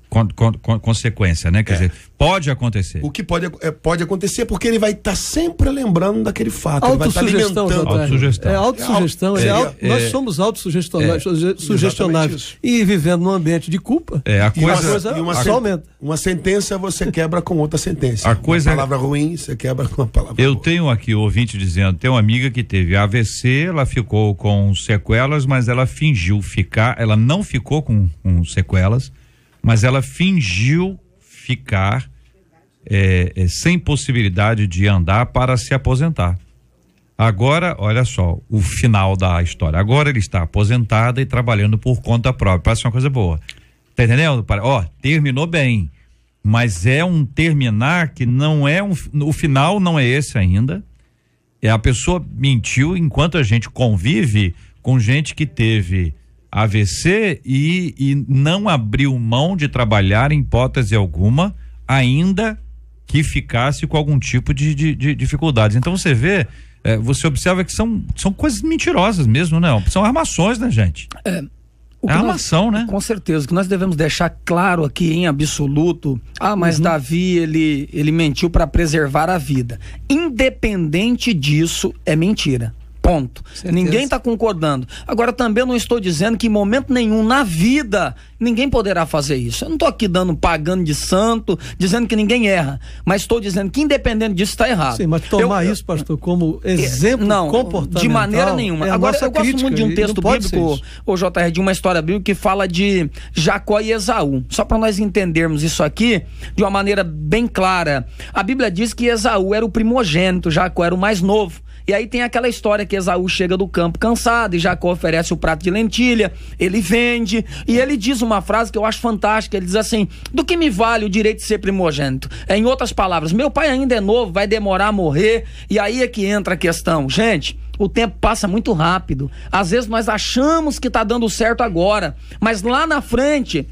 consequência, né? Quer dizer, pode acontecer.
O que pode acontecer porque ele vai estar sempre lembrando daquele fato. Ele vai estar alimentando.
Autossugestão.
Autossugestão. Nós somos autossugestionáveis. E vivendo num ambiente de culpa,
a coisa
só aumenta.
Uma sentença você quebra com outra sentença.
Uma palavra
ruim você quebra com uma palavra boa.
Eu tenho aqui o ouvinte dizendo, tem uma amiga que teve AVC, ela ficou com sequelas, mas ela fingiu ficar, ela não ficou com sequelas, mas ela fingiu ficar sem possibilidade de andar para se aposentar. Agora, olha só, o final da história. Agora ele está aposentada e trabalhando por conta própria. Parece uma coisa boa. Tá entendendo? Terminou bem. Mas é um terminar que não é o final não é esse ainda. A pessoa mentiu enquanto a gente convive com gente que teve AVC e não abriu mão de trabalhar em hipótese alguma, ainda que ficasse com algum tipo de dificuldades. Então você vê, você observa que são coisas mentirosas mesmo, né? São armações, né, gente? Armação, né?
Com certeza, o que nós devemos deixar claro aqui em absoluto, mas Davi, ele mentiu para preservar a vida. Independente disso, é mentira. Ponto. Ninguém está concordando. Agora, também eu não estou dizendo que em momento nenhum na vida ninguém poderá fazer isso. Eu não estou aqui pagando de santo, dizendo que ninguém erra, mas estou dizendo que independente disso está errado.
Sim, mas tomar isso, pastor, como exemplo comportamental,
de maneira nenhuma. Agora, eu gosto muito de um texto bíblico, o JR, de uma história bíblica que fala de Jacó e Esaú. Só para nós entendermos isso aqui de uma maneira bem clara. A Bíblia diz que Esaú era o primogênito, Jacó era o mais novo. E aí tem aquela história que Esaú chega do campo cansado e Jacó oferece o prato de lentilha, ele vende e ele diz uma frase que eu acho fantástica, ele diz assim: do que me vale o direito de ser primogênito? Em outras palavras, meu pai ainda é novo, vai demorar a morrer. E aí é que entra a questão. Gente, o tempo passa muito rápido. Às vezes nós achamos que está dando certo agora, mas lá na frente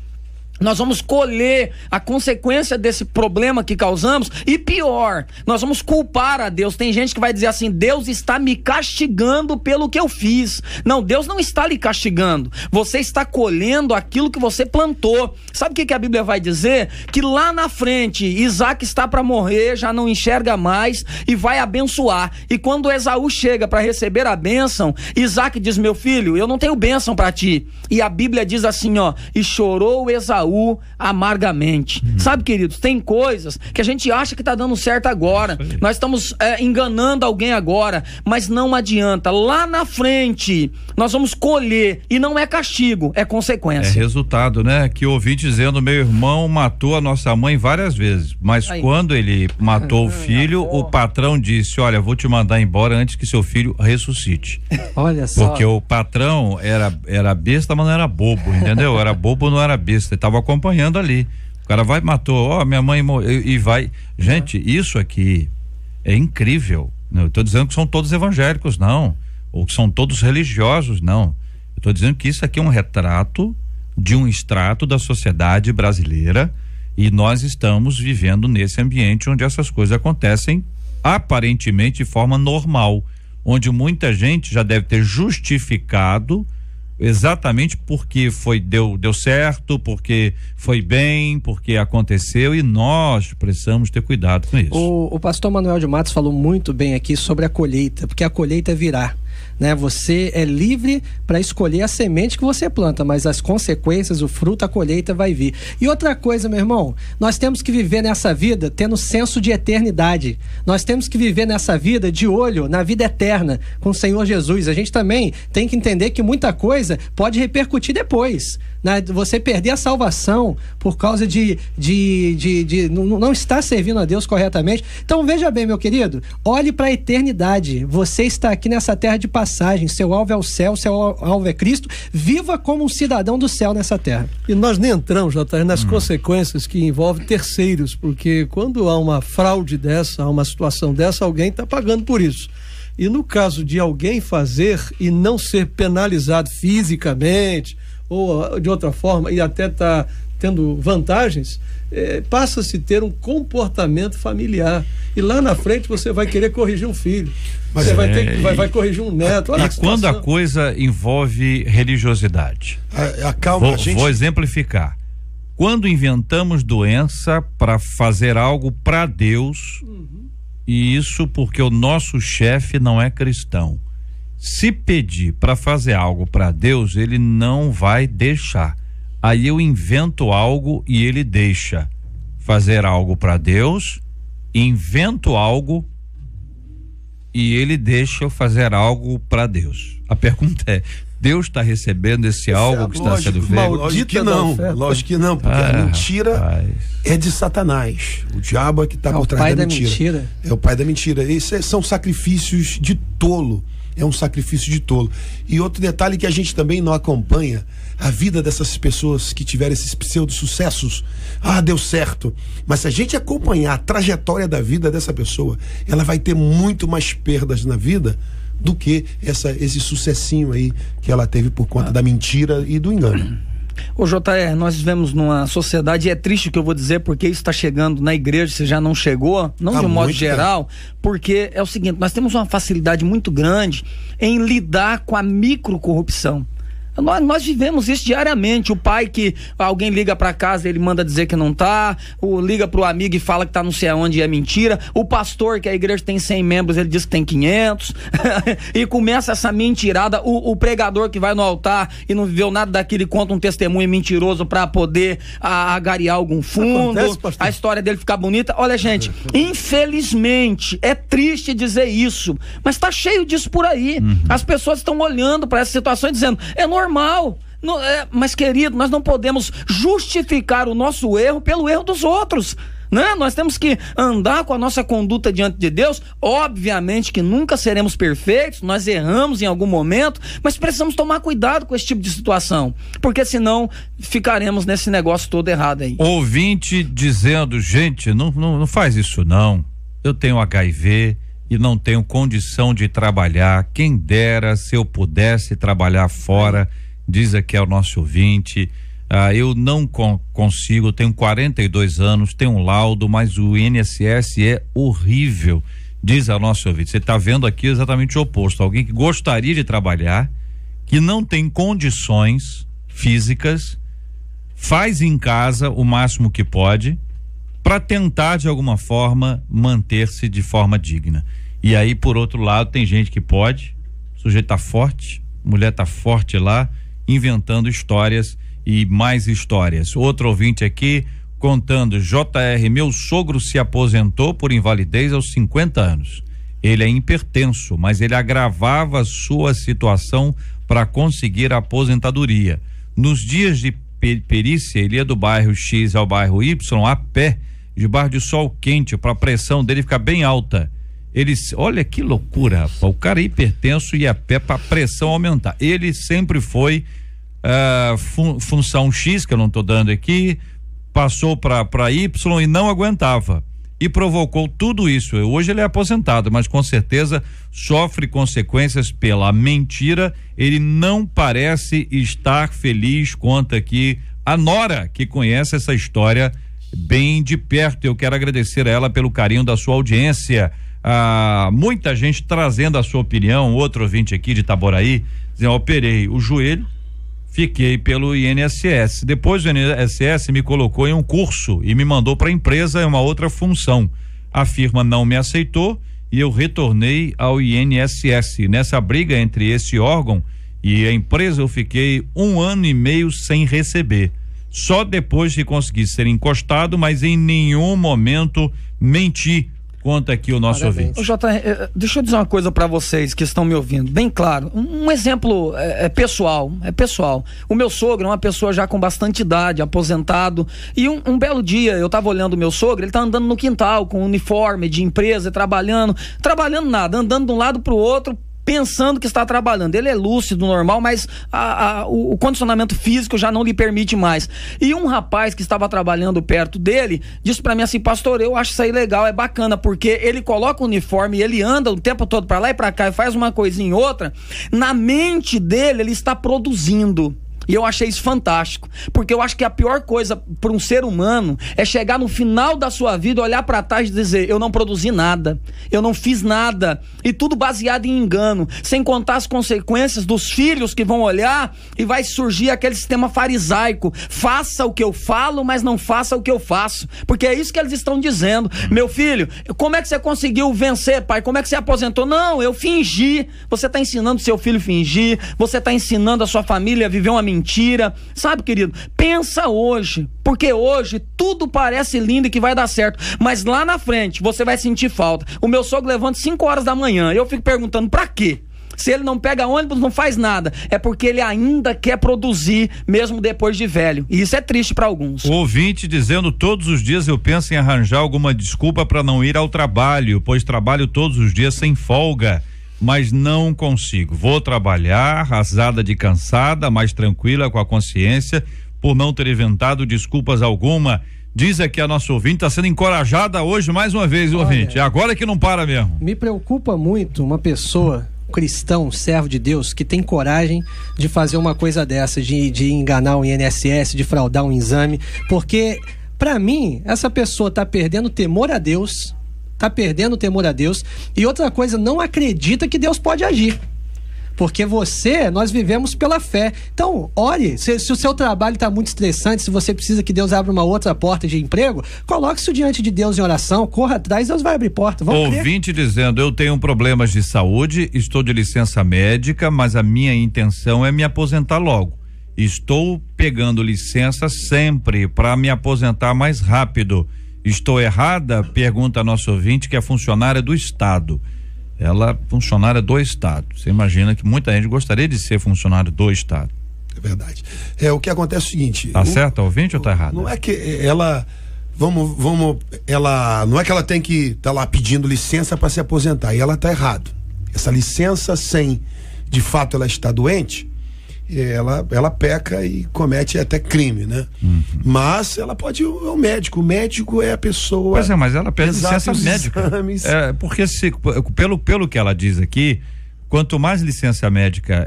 nós vamos colher a consequência desse problema que causamos e pior, nós vamos culpar a Deus. Tem gente que vai dizer assim: Deus está me castigando pelo que eu fiz. Não, Deus não está lhe castigando. Você está colhendo aquilo que você plantou. Sabe o que a Bíblia vai dizer? Que lá na frente, Isaac está para morrer, já não enxerga mais e vai abençoar. E quando Esaú chega para receber a bênção, Isaac diz: meu filho, eu não tenho bênção para ti. E a Bíblia diz assim, e chorou Esaú amargamente. Sabe, queridos, tem coisas que a gente acha que tá dando certo agora, nós estamos enganando alguém agora, mas não adianta, lá na frente nós vamos colher, e não é castigo, é consequência.
É resultado, né? Que eu ouvi dizendo: meu irmão matou a nossa mãe várias vezes, mas quando ele matou o filho, o patrão disse: olha, vou te mandar embora antes que seu filho ressuscite.
Olha só.
Porque o patrão era besta, mas não era bobo, entendeu? Era bobo, não era besta, ele tava acompanhando ali. O cara matou, minha mãe morreu, e vai. Gente, isso aqui é incrível. Não, eu tô dizendo que são todos evangélicos, não. Ou que são todos religiosos, não. Eu tô dizendo que isso aqui é um retrato de um extrato da sociedade brasileira, e nós estamos vivendo nesse ambiente onde essas coisas acontecem aparentemente de forma normal, onde muita gente já deve ter justificado exatamente porque deu certo, porque foi bem, porque aconteceu, e nós precisamos ter cuidado com isso.
O pastor Manuel de Matos falou muito bem aqui sobre a colheita, porque a colheita virá, né? Você é livre para escolher a semente que você planta, mas as consequências, o fruto, a colheita vai vir. E outra coisa, meu irmão, nós temos que viver nessa vida tendo senso de eternidade. Nós temos que viver nessa vida de olho na vida eterna com o Senhor Jesus. A gente também tem que entender que muita coisa pode repercutir depois, né? Você perder a salvação por causa de não estar servindo a Deus corretamente. Então veja bem, meu querido, olhe para a eternidade. Você está aqui nessa terra de passagem, seu alvo é o céu, seu alvo é Cristo. Viva como um cidadão do céu nessa terra.
E nós nem entramos, JR, nas consequências que envolvem terceiros, porque quando há uma fraude dessa, há uma situação dessa, alguém está pagando por isso. E no caso de alguém fazer e não ser penalizado fisicamente ou de outra forma, e até está tendo vantagens, passa-se a ter um comportamento familiar. E lá na frente você vai querer corrigir um filho. Mas você vai corrigir um neto.
E quando a coisa envolve religiosidade? Vou exemplificar. Quando inventamos doença para fazer algo para Deus, e isso porque o nosso chefe não é cristão. Se pedir para fazer algo para Deus, ele não vai deixar. Aí eu invento algo e ele deixa. Fazer algo para Deus, invento algo e ele deixa eu fazer algo para Deus. A pergunta é: Deus está recebendo esse algo que está sendo feito?
Lógico que não, porque a mentira é de Satanás. O diabo é que está por trás da mentira. É o pai da mentira. Esses são sacrifícios de tolo. É um sacrifício de tolo. E outro detalhe que a gente também não acompanha, a vida dessas pessoas que tiveram esses pseudo-sucessos. Deu certo. Mas se a gente acompanhar a trajetória da vida dessa pessoa, ela vai ter muito mais perdas na vida do que esse sucessinho aí que ela teve por conta da mentira e do engano.
Ô JR, nós vivemos numa sociedade, e é triste o que eu vou dizer, porque isso está chegando na igreja, se já não chegou, não de um modo geral, porque é o seguinte: nós temos uma facilidade muito grande em lidar com a microcorrupção. Nós vivemos isso diariamente. O pai que alguém liga para casa, ele manda dizer que não tá, liga pro amigo e fala que tá não sei aonde e é mentira. O pastor, que a igreja tem 100 membros, ele diz que tem 500 e começa essa mentirada. O pregador que vai no altar e não viveu nada daquilo e conta um testemunho mentiroso para poder agariar algum fundo. A história dele ficar bonita. Olha, gente, infelizmente é triste dizer isso, mas tá cheio disso por aí. As pessoas estão olhando para essa situação e dizendo: é normal. Mas, querido, nós não podemos justificar o nosso erro pelo erro dos outros, né? Nós temos que andar com a nossa conduta diante de Deus. Obviamente que nunca seremos perfeitos, nós erramos em algum momento, mas precisamos tomar cuidado com esse tipo de situação, porque senão ficaremos nesse negócio todo errado aí.
Ouvinte dizendo: gente, não faz isso não, eu tenho HIV e não tenho condição de trabalhar, quem dera se eu pudesse trabalhar fora, diz aqui o nosso ouvinte. Eu não consigo, tenho 42 anos, tenho um laudo, mas o INSS é horrível, diz a nosso ouvinte. Você está vendo aqui exatamente o oposto: alguém que gostaria de trabalhar, que não tem condições físicas, faz em casa o máximo que pode para tentar de alguma forma manter-se de forma digna. E aí, por outro lado, tem gente que pode, o sujeito tá forte, mulher tá forte lá, inventando histórias e mais histórias. Outro ouvinte aqui contando: JR, meu sogro se aposentou por invalidez aos 50 anos. Ele é hipertenso, mas ele agravava sua situação para conseguir a aposentadoria. Nos dias de perícia, ele ia do bairro X ao bairro Y a pé, debaixo de sol quente, para a pressão dele ficar bem alta. Olha que loucura, rapaz. O cara é hipertenso e a pé para a pressão aumentar. Ele sempre foi função X, que eu não estou dando aqui, passou para Y e não aguentava. E provocou tudo isso. Hoje ele é aposentado, mas com certeza sofre consequências pela mentira. Ele não parece estar feliz, conta aqui a nora, que conhece essa história bem de perto. Eu quero agradecer a ela pelo carinho da sua audiência. Muita gente trazendo a sua opinião. Outro ouvinte aqui de Itaboraí dizendo: operei o joelho, fiquei pelo INSS. Depois o INSS me colocou em um curso e me mandou para a empresa em uma outra função. A firma não me aceitou e eu retornei ao INSS. Nessa briga entre esse órgão e a empresa eu fiquei 1 ano e meio sem receber. Só depois de conseguir ser encostado, mas em nenhum momento menti. Conta aqui o nosso ouvinte.
Jota, deixa eu dizer uma coisa para vocês que estão me ouvindo, bem claro. Um exemplo pessoal. O meu sogro é uma pessoa já com bastante idade, aposentado. E um belo dia eu tava olhando o meu sogro, ele tá andando no quintal com um uniforme de empresa, trabalhando nada, andando de um lado pro outro, pensando que está trabalhando. Ele é lúcido, normal, mas o condicionamento físico já não lhe permite mais. E um rapaz que estava trabalhando perto dele disse para mim assim: pastor, eu acho isso aí legal, é bacana, porque ele coloca o uniforme e ele anda o tempo todo para lá e para cá e faz uma coisinha em outra. Na mente dele, ele está produzindo. E eu achei isso fantástico, porque eu acho que a pior coisa para um ser humano é chegar no final da sua vida, olhar para trás e dizer: eu não produzi nada, eu não fiz nada, e tudo baseado em engano, sem contar as consequências dos filhos que vão olhar e vai surgir aquele sistema farisaico: faça o que eu falo, mas não faça o que eu faço, porque é isso que eles estão dizendo. Meu filho, como é que você conseguiu vencer, pai? Como é que você aposentou? Não, eu fingi. Você está ensinando seu filho a fingir, você está ensinando a sua família a viver uma mentira, sabe, querido? Pensa hoje, porque hoje tudo parece lindo e que vai dar certo, mas lá na frente você vai sentir falta. O meu sogro levanta 5 horas da manhã, eu fico perguntando pra quê? Se ele não pega ônibus, não faz nada, é porque ele ainda quer produzir, mesmo depois de velho, e isso é triste para alguns.
O ouvinte dizendo: todos os dias eu penso em arranjar alguma desculpa para não ir ao trabalho, pois trabalho todos os dias sem folga, mas não consigo. Vou trabalhar arrasada de cansada, mais tranquila com a consciência, por não ter inventado desculpas alguma. Diz aqui a nossa ouvinte, está sendo encorajada hoje mais uma vez, ouvinte. É agora que não para mesmo.
Me preocupa muito uma pessoa, cristão, servo de Deus, que tem coragem de fazer uma coisa dessa, de enganar o INSS, de fraudar um exame, porque, para mim, essa pessoa está perdendo temor a Deus. E outra coisa, não acredita que Deus pode agir, porque nós vivemos pela fé. Então, ore, se o seu trabalho está muito estressante, se você precisa que Deus abra uma outra porta de emprego, coloque isso diante de Deus em oração, corra atrás, Deus vai abrir porta.
Ouvinte dizendo: eu tenho problemas de saúde, estou de licença médica, mas a minha intenção é me aposentar logo. Estou pegando licença sempre para me aposentar mais rápido. Estou errada? Pergunta a nossa ouvinte, que é funcionária do Estado. Ela é funcionária do Estado. Você imagina que muita gente gostaria de ser funcionário do Estado.
É verdade. O que acontece é o seguinte:
tá certo a ouvinte ou tá errado?
Não é que ela não é que ela tem que estar lá pedindo licença para se aposentar, e ela tá errado. Essa licença, sem de fato ela estar doente, ela peca e comete até crime, né? Mas ela pode ir ao médico. O médico é a pessoa.
Pois é, mas ela pede licença médica. Porque pelo que ela diz aqui, quanto mais licença médica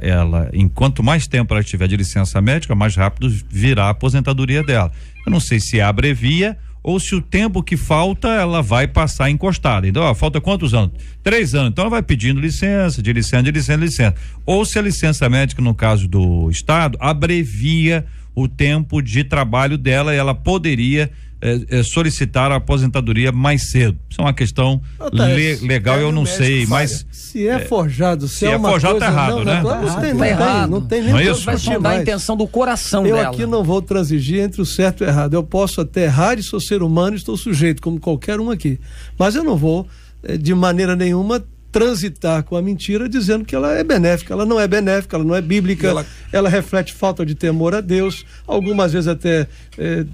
enquanto mais tempo ela estiver de licença médica, mais rápido virá a aposentadoria dela. Eu não sei se abrevia ou se o tempo que falta ela vai passar encostada. Então, falta quantos anos? 3 anos. Então ela vai pedindo licença. Ou se a licença médica, no caso do Estado, abrevia o tempo de trabalho dela e ela poderia solicitar a aposentadoria mais cedo. Isso é uma questão legal, eu não sei, mas
se é forjado, se é uma
forjado,
coisa,
tá errado, né?
Não tem nem
Deus vai sondar a intenção do coração dela.
Eu aqui não vou transigir entre o certo e o errado. Eu posso até errar e sou ser humano, estou sujeito como qualquer um aqui, mas eu não vou de maneira nenhuma transitar com a mentira dizendo que ela é benéfica. Ela não é benéfica, ela não é bíblica, ela reflete falta de temor a Deus, algumas vezes até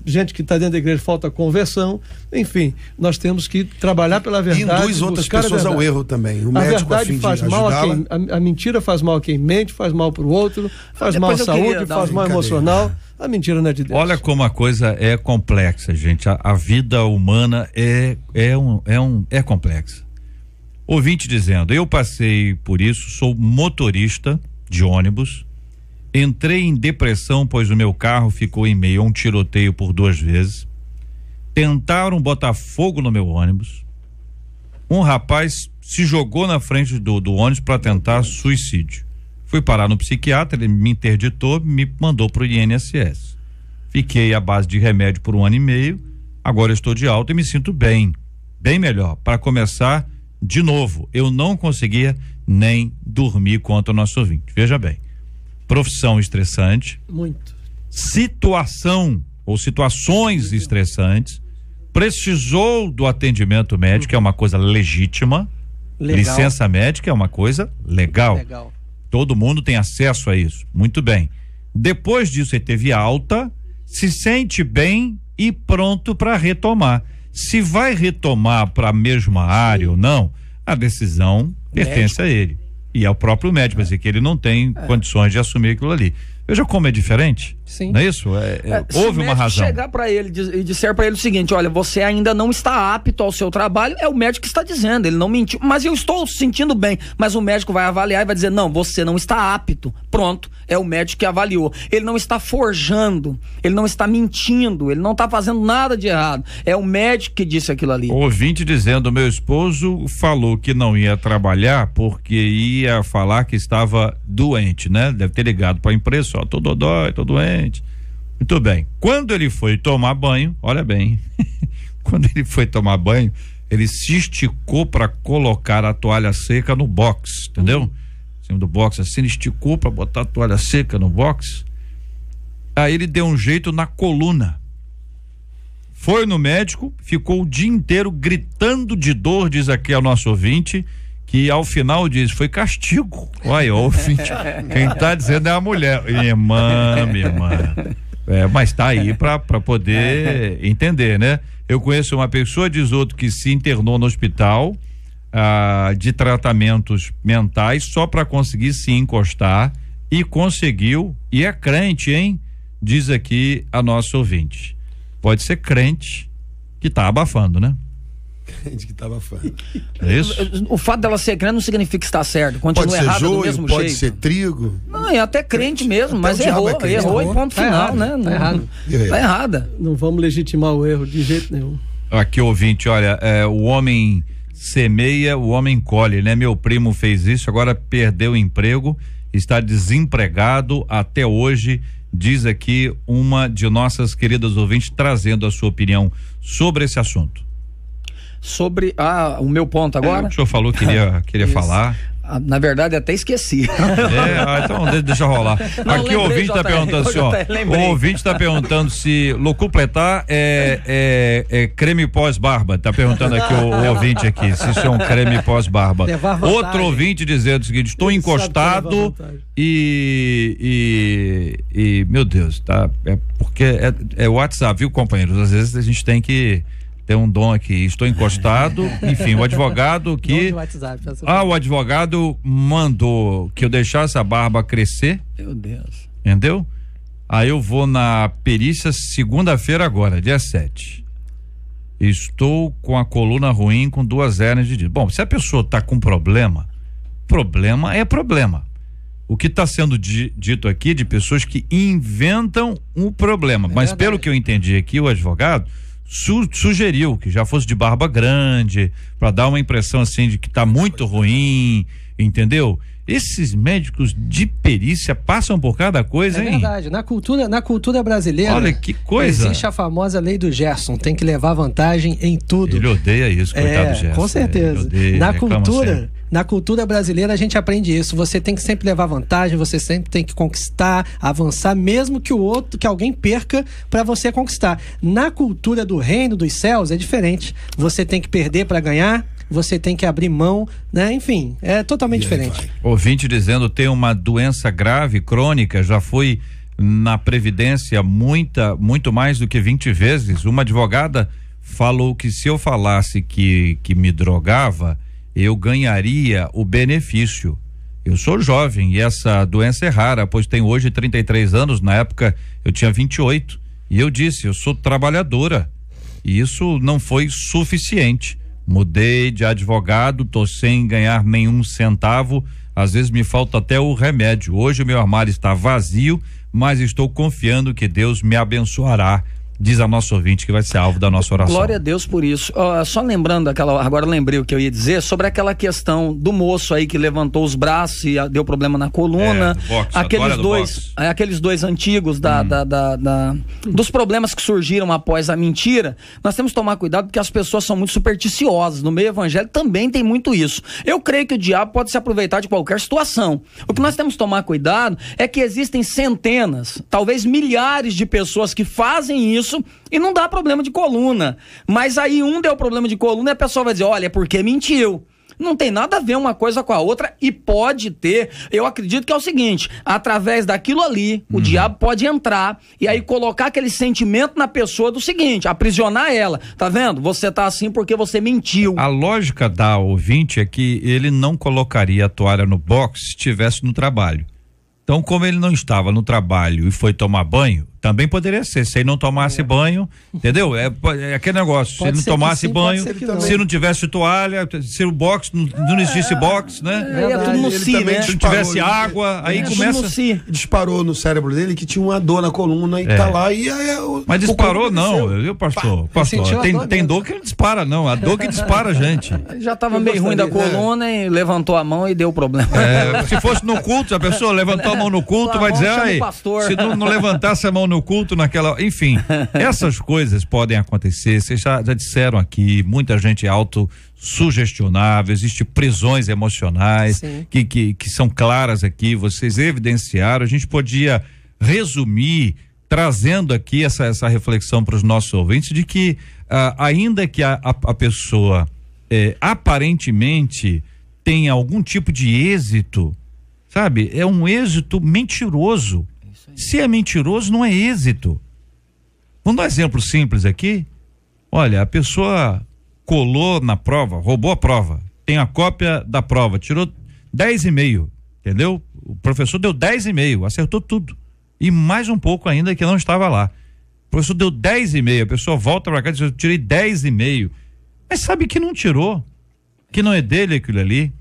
gente que está dentro da igreja falta conversão. Enfim, nós temos que trabalhar pela verdade.
Induz outras pessoas ao erro também. O médico,
a verdade faz mal a mentira faz mal a quem mente, faz mal para o outro, faz mal à saúde, faz mal emocional. A mentira não é de Deus.
Olha como a coisa é complexa, gente. A vida humana é complexa. Ouvinte dizendo: eu passei por isso, sou motorista de ônibus, entrei em depressão pois o meu carro ficou em meio a um tiroteio por 2 vezes, tentaram botar fogo no meu ônibus, um rapaz se jogou na frente do ônibus para tentar suicídio, Fui parar no psiquiatra, ele me interditou, me mandou pro INSS. Fiquei à base de remédio por 1 ano e meio, agora eu estou de alta e me sinto bem melhor, para começar de novo. Eu não conseguia nem dormir contra o nosso ouvinte. Veja bem, profissão estressante,
Muito.
situação ou situações estressantes, precisou do atendimento médico, é uma coisa legítima,
Legal.
licença médica é uma coisa legal.
Legal.
Todo mundo tem acesso a isso. Muito bem. Depois disso, ele teve alta, se sente bem e pronto para retomar. Se vai retomar para a mesma área ou não, a decisão pertence a ele. E ao próprio médico, mas é que ele não tem condições de assumir aquilo ali. Veja como é diferente.
Sim.
Não é isso? Houve uma razão.
Se chegar para ele e disser para ele o seguinte: olha, você ainda não está apto ao seu trabalho, é o médico que está dizendo, ele não mentiu, mas eu estou sentindo bem, mas o médico vai avaliar e vai dizer: não, você não está apto. Pronto, é o médico que avaliou. Ele não está forjando, ele não está mentindo, ele não está fazendo nada de errado, é o médico que disse aquilo ali.
O ouvinte dizendo: meu esposo falou que não ia trabalhar porque ia falar que estava doente, né? Deve ter ligado para a empresa: ó, tô dodói, tô doente. Muito bem. Quando ele foi tomar banho, olha bem, quando ele foi tomar banho, ele se esticou para colocar a toalha seca no box, entendeu? Em cima do box, assim, ele esticou para botar a toalha seca no box. Aí ele deu um jeito na coluna. Foi no médico, ficou o dia inteiro gritando de dor, diz aqui ao nosso ouvinte, que ao final diz: foi castigo. Olha, ouvinte, quem tá dizendo é a mulher. Minha irmã. Mas tá aí para poder entender, né? Eu conheço uma pessoa, diz outro, que se internou no hospital de tratamentos mentais só para conseguir se encostar, e conseguiu, e é crente, hein? Diz aqui a nossa ouvinte. Pode ser crente que tá abafando, né?
Crente que tá abafando.
É isso?
O fato dela ser crente não significa que está certo, continua
Pode ser
errado do
joio,
mesmo
pode
jeito.
ser trigo.
Não, é até crente mesmo,
Até
mas
o diabo
errou,
é crente.
errou e ponto
Tá
final,
errado,
né?
tá
Não-
errado.
Tá errada.
Não vamos legitimar o erro de jeito nenhum.
Aqui, ouvinte, olha, o homem semeia, o homem colhe, né? Meu primo fez isso, agora perdeu o emprego, está desempregado até hoje, diz aqui uma de nossas queridas ouvintes, trazendo a sua opinião sobre esse assunto.
Sobre o meu ponto agora.
O senhor falou que queria falar.
Na verdade, até esqueci.
Então deixa rolar.
Não,
Aqui o ouvinte está perguntando assim, ó. O ouvinte está perguntando se locupletar é creme pós-barba. Tá perguntando aqui o ouvinte aqui, se isso é um creme pós-barba.
Levar vantagem.
Outro ouvinte dizendo o seguinte: estou
Ele
encostado
sabe
e meu Deus, tá? Porque é o WhatsApp, viu, companheiros? Às vezes a gente tem que ter um dom aqui. Estou encostado, enfim, o advogado que... o advogado mandou que eu deixasse a barba crescer.
Meu Deus.
Entendeu? Aí eu vou na perícia segunda-feira agora, dia 7. Estou com a coluna ruim, com 2 hérnias de disco. Bom, se a pessoa está com problema é problema. O que está sendo dito aqui de pessoas que inventam um problema. Mas
verdade.
pelo que eu entendi aqui, o advogado sugeriu que já fosse de barba grande, para dar uma impressão assim de que tá muito ruim, entendeu? Esses médicos de perícia passam por cada coisa, hein?
É verdade. Na cultura brasileira,
olha que coisa.
Existe a famosa lei do Gerson, tem que levar vantagem em tudo.
Ele odeia isso, coitado do Gerson.
Com certeza. Na cultura brasileira a gente aprende isso. Você tem que sempre levar vantagem, você sempre tem que conquistar, avançar, mesmo que alguém perca para você conquistar. Na cultura do reino dos céus é diferente. Você tem que perder para ganhar, você tem que abrir mão, né? Enfim, é totalmente diferente.
Ouvinte dizendo: tem uma doença grave, crônica, já foi na Previdência muito mais do que 20 vezes. Uma advogada falou que se eu falasse que me drogava, eu ganharia o benefício. Eu sou jovem e essa doença é rara, pois tenho hoje 33 anos, na época eu tinha 28. E eu disse: eu sou trabalhadora. E isso não foi suficiente. Mudei de advogado, tô sem ganhar nenhum centavo, às vezes me falta até o remédio. Hoje o meu armário está vazio, mas estou confiando que Deus me abençoará, diz a nossa ouvinte que vai ser alvo da nossa oração.
Glória a Deus por isso. Só lembrando agora lembrei o que eu ia dizer sobre aquela questão do moço aí que levantou os braços e deu problema na coluna. Aqueles dois antigos dos problemas que surgiram após a mentira. Nós temos que tomar cuidado porque as pessoas são muito supersticiosas. No meio evangélico também tem muito isso. Eu creio que o diabo pode se aproveitar de qualquer situação. O que nós temos que tomar cuidado é que existem centenas, talvez milhares de pessoas que fazem isso e não dá problema de coluna. Mas aí deu problema de coluna e a pessoa vai dizer, olha, é porque mentiu. Não tem nada a ver uma coisa com a outra e pode ter, eu acredito que é o seguinte, através daquilo ali, o diabo pode entrar e aí colocar aquele sentimento na pessoa do seguinte, aprisionar ela, tá vendo? Você tá assim porque você mentiu.
A lógica da ouvinte é que ele não colocaria a toalha no box se estivesse no trabalho. Então, como ele não estava no trabalho e foi tomar banho, também poderia ser, se ele não tomasse banho, entendeu? É aquele negócio, se ele não tomasse banho, se não tivesse toalha, se o box, não existisse box, né?
Tudo no si, né?
Se não tivesse água, aí começa...
Disparou no cérebro dele que tinha uma dor na coluna e tá lá e aí...
Mas disparou não, viu, pastor? Tem dor que não dispara não, a dor que dispara a gente.
Já tava meio ruim da coluna e levantou a mão e deu problema.
Se fosse no culto, a pessoa levantou a mão no culto, vai dizer, se não levantasse a mão no culto naquela, enfim, essas coisas podem acontecer, vocês já disseram aqui, muita gente autossugestionável, existem prisões emocionais que são claras aqui, vocês evidenciaram, a gente podia resumir trazendo aqui essa reflexão para os nossos ouvintes de que ainda que a pessoa aparentemente tenha algum tipo de êxito, sabe, é um êxito mentiroso. Se é mentiroso, não é êxito. Vamos dar um exemplo simples aqui. Olha, a pessoa colou na prova, roubou a prova, tem a cópia da prova, tirou 10,5, entendeu? O professor deu 10,5, acertou tudo. E mais um pouco ainda que não estava lá. O professor deu 10,5, a pessoa volta para cá e diz, eu tirei 10,5. Mas sabe que não tirou, que não é dele aquilo ali.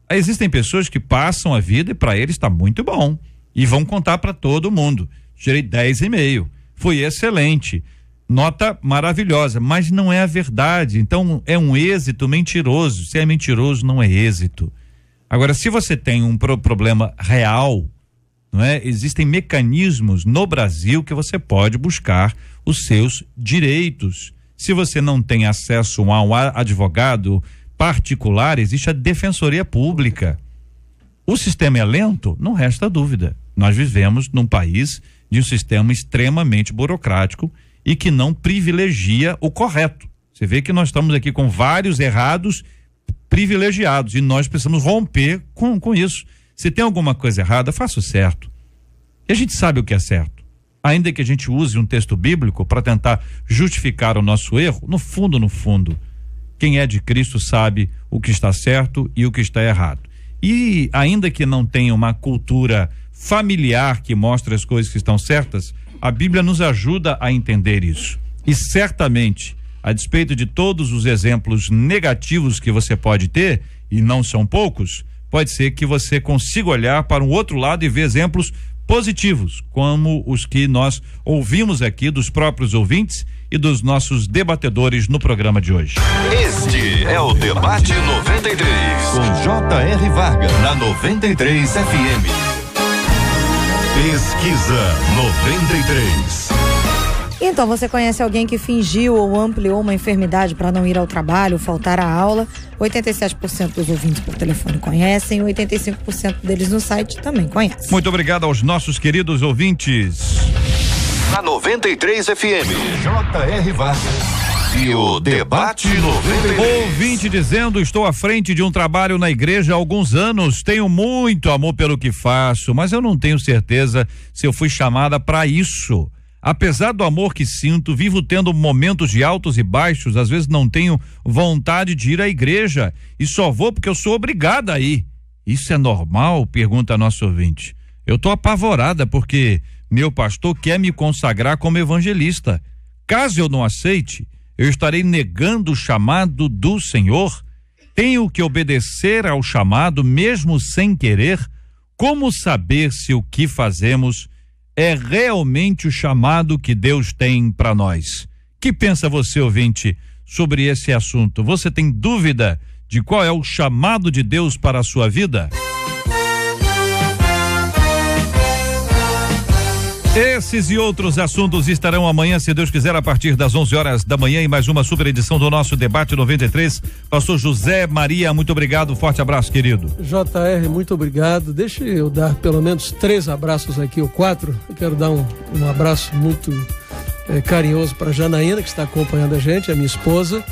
Aí existem pessoas que passam a vida e para eles está muito bom. E vão contar para todo mundo. Tirei 10,5. Foi excelente. Nota maravilhosa, mas não é a verdade. Então é um êxito mentiroso. Se é mentiroso, não é êxito. Agora, se você tem um problema real, não é? Existem mecanismos no Brasil que você pode buscar os seus direitos. Se você não tem acesso a um advogado particular, existe a Defensoria Pública. O sistema é lento? Não resta dúvida. Nós vivemos num país de um sistema extremamente burocrático e que não privilegia o correto. Você vê que nós estamos aqui com vários errados privilegiados e nós precisamos romper com isso. Se tem alguma coisa errada, faça o certo. E a gente sabe o que é certo. Ainda que a gente use um texto bíblico para tentar justificar o nosso erro, no fundo, quem é de Cristo sabe o que está certo e o que está errado. E ainda que não tenha uma cultura familiar que mostre as coisas que estão certas, a Bíblia nos ajuda a entender isso. E certamente, a despeito de todos os exemplos negativos que você pode ter, e não são poucos, pode ser que você consiga olhar para um outro lado e ver exemplos positivos, como os que nós ouvimos aqui dos próprios ouvintes e dos nossos debatedores no programa de hoje.
Este é o Debate 93, com J.R. Vargas, na 93 FM. Pesquisa 93.
Então, você conhece alguém que fingiu ou ampliou uma enfermidade para não ir ao trabalho, faltar à aula? 87% dos ouvintes por telefone conhecem, 85% deles no site também conhecem.
Muito obrigado aos nossos queridos ouvintes.
Na 93 FM, J.R. Vargas. E o Debate 93.
Ouvinte dizendo, estou à frente de um trabalho na igreja há alguns anos, tenho muito amor pelo que faço, mas eu não tenho certeza se eu fui chamada para isso. Apesar do amor que sinto, vivo tendo momentos de altos e baixos, às vezes não tenho vontade de ir à igreja e só vou porque eu sou obrigada a ir. Isso é normal? Pergunta a nosso ouvinte. Eu tô apavorada porque meu pastor quer me consagrar como evangelista. Caso eu não aceite, eu estarei negando o chamado do Senhor? Tenho que obedecer ao chamado mesmo sem querer? Como saber se o que fazemos é realmente o chamado que Deus tem para nós? Que pensa você, ouvinte, sobre esse assunto? Você tem dúvida de qual é o chamado de Deus para a sua vida? Esses e outros assuntos estarão amanhã, se Deus quiser, a partir das 11 horas da manhã, em mais uma super edição do nosso Debate 93. Pastor José Maria, muito obrigado, forte abraço, querido.
JR, muito obrigado. Deixa eu dar pelo menos 3 abraços aqui, ou 4. Eu quero dar um abraço muito carinhoso para Janaína, que está acompanhando a gente, a minha esposa.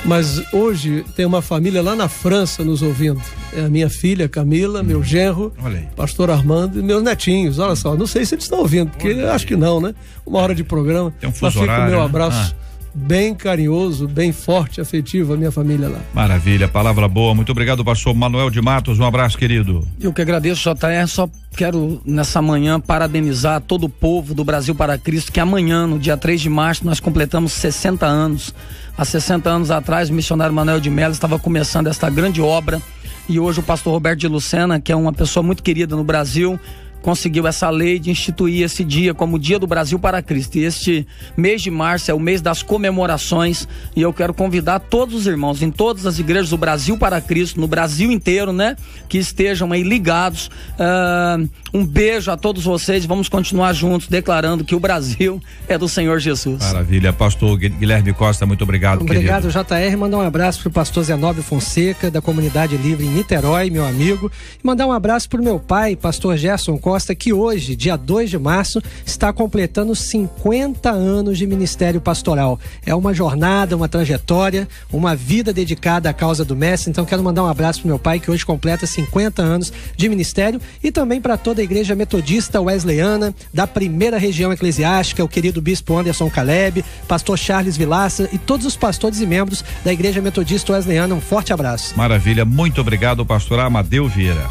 Mas hoje tem uma família lá na França nos ouvindo. É a minha filha Camila, meu genro, pastor Armando e meus netinhos. Olha só, não sei se eles estão ouvindo, porque acho que não, né? 1 hora de programa.
Tem um fuso horário,
o meu abraço bem carinhoso, bem forte, afetivo à minha família lá.
Maravilha, palavra boa. Muito obrigado, pastor Manuel de Matos. Um abraço, querido.
Eu que agradeço, JR. Só quero nessa manhã parabenizar todo o povo do Brasil para Cristo, que amanhã, no dia 3 de março, nós completamos 60 anos. Há 60 anos atrás, o missionário Manuel de Mello estava começando esta grande obra, e hoje o pastor Roberto de Lucena, que é uma pessoa muito querida no Brasil, conseguiu essa lei de instituir esse dia como o Dia do Brasil para Cristo. E este mês de março é o mês das comemorações, e eu quero convidar todos os irmãos em todas as igrejas do Brasil para Cristo, no Brasil inteiro, né, que estejam aí ligados. Um beijo a todos vocês, vamos continuar juntos declarando que o Brasil é do Senhor Jesus.
Maravilha, pastor Guilherme Costa, muito obrigado,
Obrigado, JR. Mandar um abraço pro pastor Zenóbio Fonseca, da Comunidade Livre em Niterói, meu amigo, e mandar um abraço pro meu pai, pastor Gerson Costa, que hoje, dia 2 de março, está completando 50 anos de ministério pastoral. É uma jornada, uma trajetória, uma vida dedicada à causa do Mestre. Então quero mandar um abraço pro meu pai, que hoje completa 50 anos de ministério, e também para toda a Igreja Metodista Wesleyana da primeira região eclesiástica, o querido bispo Anderson Caleb, pastor Charles Vilaça e todos os pastores e membros da Igreja Metodista Wesleyana. Um forte abraço.
Maravilha, muito obrigado, pastor Amadeu Vieira.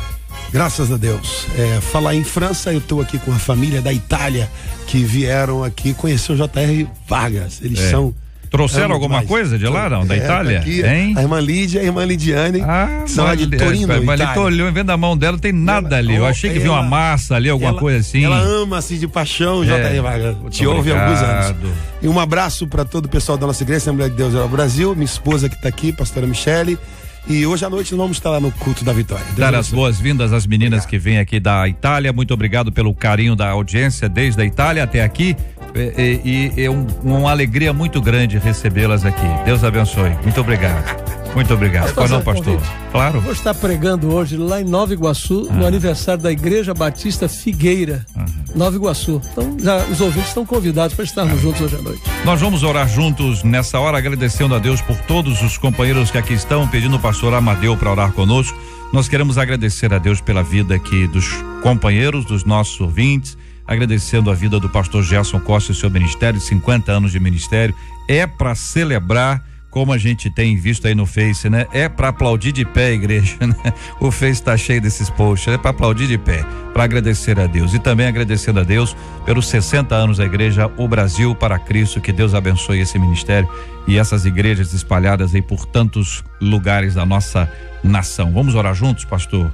Graças a Deus. Falar em França, eu estou aqui com a família da Itália que vieram aqui conhecer o JR Vargas. Eles são...
Trouxeram alguma coisa de lá, não? Da Itália?
Aqui,
hein?
A irmã Lídia e a irmã Lidiane, são lá de Torino, Itália.
Olhou, vendo a mão dela, não tem nada ali. Eu achei que viu uma massa ali, alguma coisa assim.
Ela ama assim de paixão o JR Vargas. Te ouve há alguns anos. E um abraço para todo o pessoal da nossa igreja, Assembleia de Deus do Brasil, minha esposa que está aqui, pastora Michele. E hoje à noite nós vamos estar lá no culto da vitória.
Dar as boas-vindas às meninas que vêm aqui da Itália. Muito obrigado pelo carinho da audiência desde a Itália até aqui. E é uma alegria muito grande recebê-las aqui. Deus abençoe. Muito obrigado. Muito obrigado. Qual não, pastor? Claro.
Vou estar pregando hoje lá em Nova Iguaçu, no aniversário da Igreja Batista Figueira, Nova Iguaçu. Então, os ouvintes estão convidados para estarmos juntos hoje à noite.
Nós vamos orar juntos nessa hora, agradecendo a Deus por todos os companheiros que aqui estão, pedindo o pastor Amadeu para orar conosco. Nós queremos agradecer a Deus pela vida aqui dos companheiros, dos nossos ouvintes, agradecendo a vida do pastor Gerson Costa e seu ministério, 50 anos de ministério. É para celebrar, como a gente tem visto aí no Face, né? É para aplaudir de pé, igreja, né? O Face tá cheio desses posts, é para aplaudir de pé, para agradecer a Deus. E também agradecendo a Deus pelos 60 anos da igreja O Brasil para Cristo. Que Deus abençoe esse ministério e essas igrejas espalhadas aí por tantos lugares da nossa nação. Vamos orar juntos, pastor?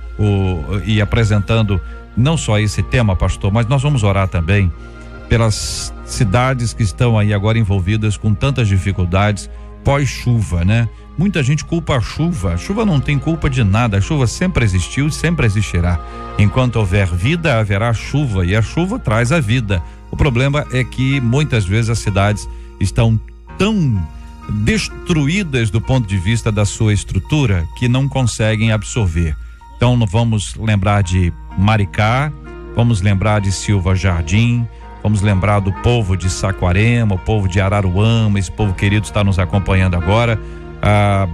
E apresentando não só esse tema, pastor, mas nós vamos orar também pelas cidades que estão aí agora envolvidas com tantas dificuldades pós-chuva, né? Muita gente culpa a chuva não tem culpa de nada, a chuva sempre existiu e sempre existirá. Enquanto houver vida, haverá chuva, e a chuva traz a vida. O problema é que muitas vezes as cidades estão tão destruídas do ponto de vista da sua estrutura que não conseguem absorver. Então vamos lembrar de Maricá, vamos lembrar de Silva Jardim, vamos lembrar do povo de Saquarema, o povo de Araruama. Esse povo querido está nos acompanhando agora.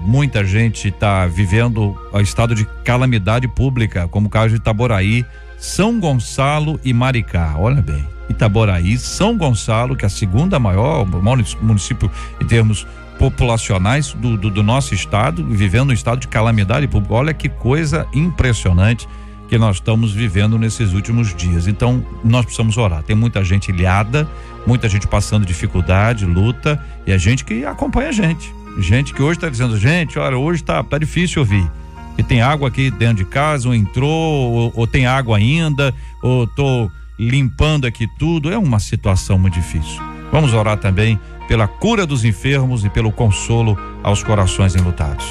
Muita gente está vivendo o estado de calamidade pública, como o caso de Itaboraí, São Gonçalo e Maricá. Olha bem, Itaboraí, São Gonçalo, que é a segunda maior município em termos populacionais do nosso estado, vivendo um estado de calamidade pública. Olha que coisa impressionante que nós estamos vivendo nesses últimos dias. Então nós precisamos orar. Tem muita gente ilhada, muita gente passando dificuldade, luta, e a gente que acompanha a gente que hoje está dizendo, gente, olha, hoje tá difícil ouvir, e tem água aqui dentro de casa, ou entrou, ou tem água ainda, ou tô limpando aqui tudo. É uma situação muito difícil. Vamos orar também pela cura dos enfermos e pelo consolo aos corações enlutados.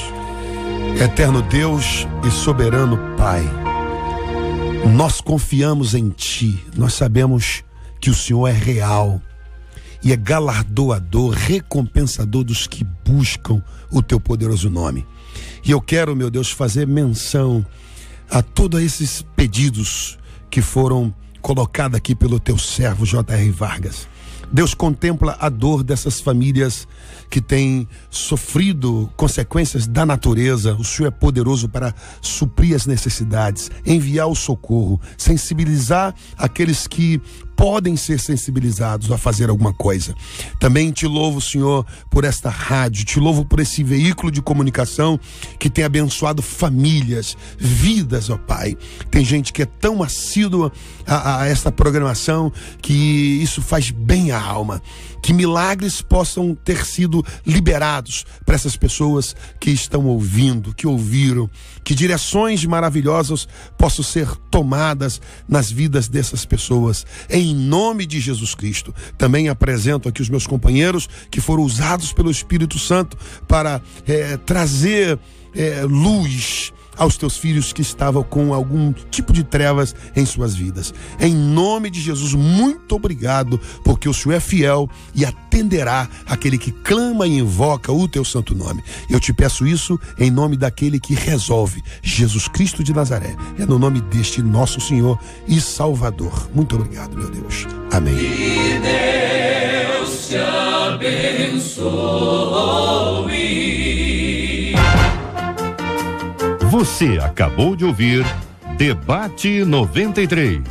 Eterno Deus e soberano Pai, nós confiamos em Ti, nós sabemos que o Senhor é real e é galardoador, recompensador dos que buscam o Teu poderoso nome. E eu quero, meu Deus, fazer menção a todos esses pedidos que foram colocados aqui pelo Teu servo J.R. Vargas. Deus contempla a dor dessas famílias que têm sofrido consequências da natureza. O Senhor é poderoso para suprir as necessidades, enviar o socorro, sensibilizar aqueles que podem ser sensibilizados a fazer alguma coisa. Também te louvo, Senhor, por esta rádio, te louvo por esse veículo de comunicação que tem abençoado famílias, vidas, ó Pai. Tem gente que é tão assídua a esta programação que isso faz bem à alma. Que milagres possam ter sido liberados para essas pessoas que estão ouvindo, que ouviram, que direções maravilhosas possam ser tomadas nas vidas dessas pessoas, em nome de Jesus Cristo. Também apresento aqui os meus companheiros que foram usados pelo Espírito Santo para trazer luz aos teus filhos que estavam com algum tipo de trevas em suas vidas. Em nome de Jesus, muito obrigado, porque o Senhor é fiel e atenderá aquele que clama e invoca o teu santo nome. Eu te peço isso em nome daquele que resolve, Jesus Cristo de Nazaré. É no nome deste nosso Senhor e Salvador. Muito obrigado, meu Deus. Amém.
Que Deus te abençoe.
Você acabou de ouvir Debate 93.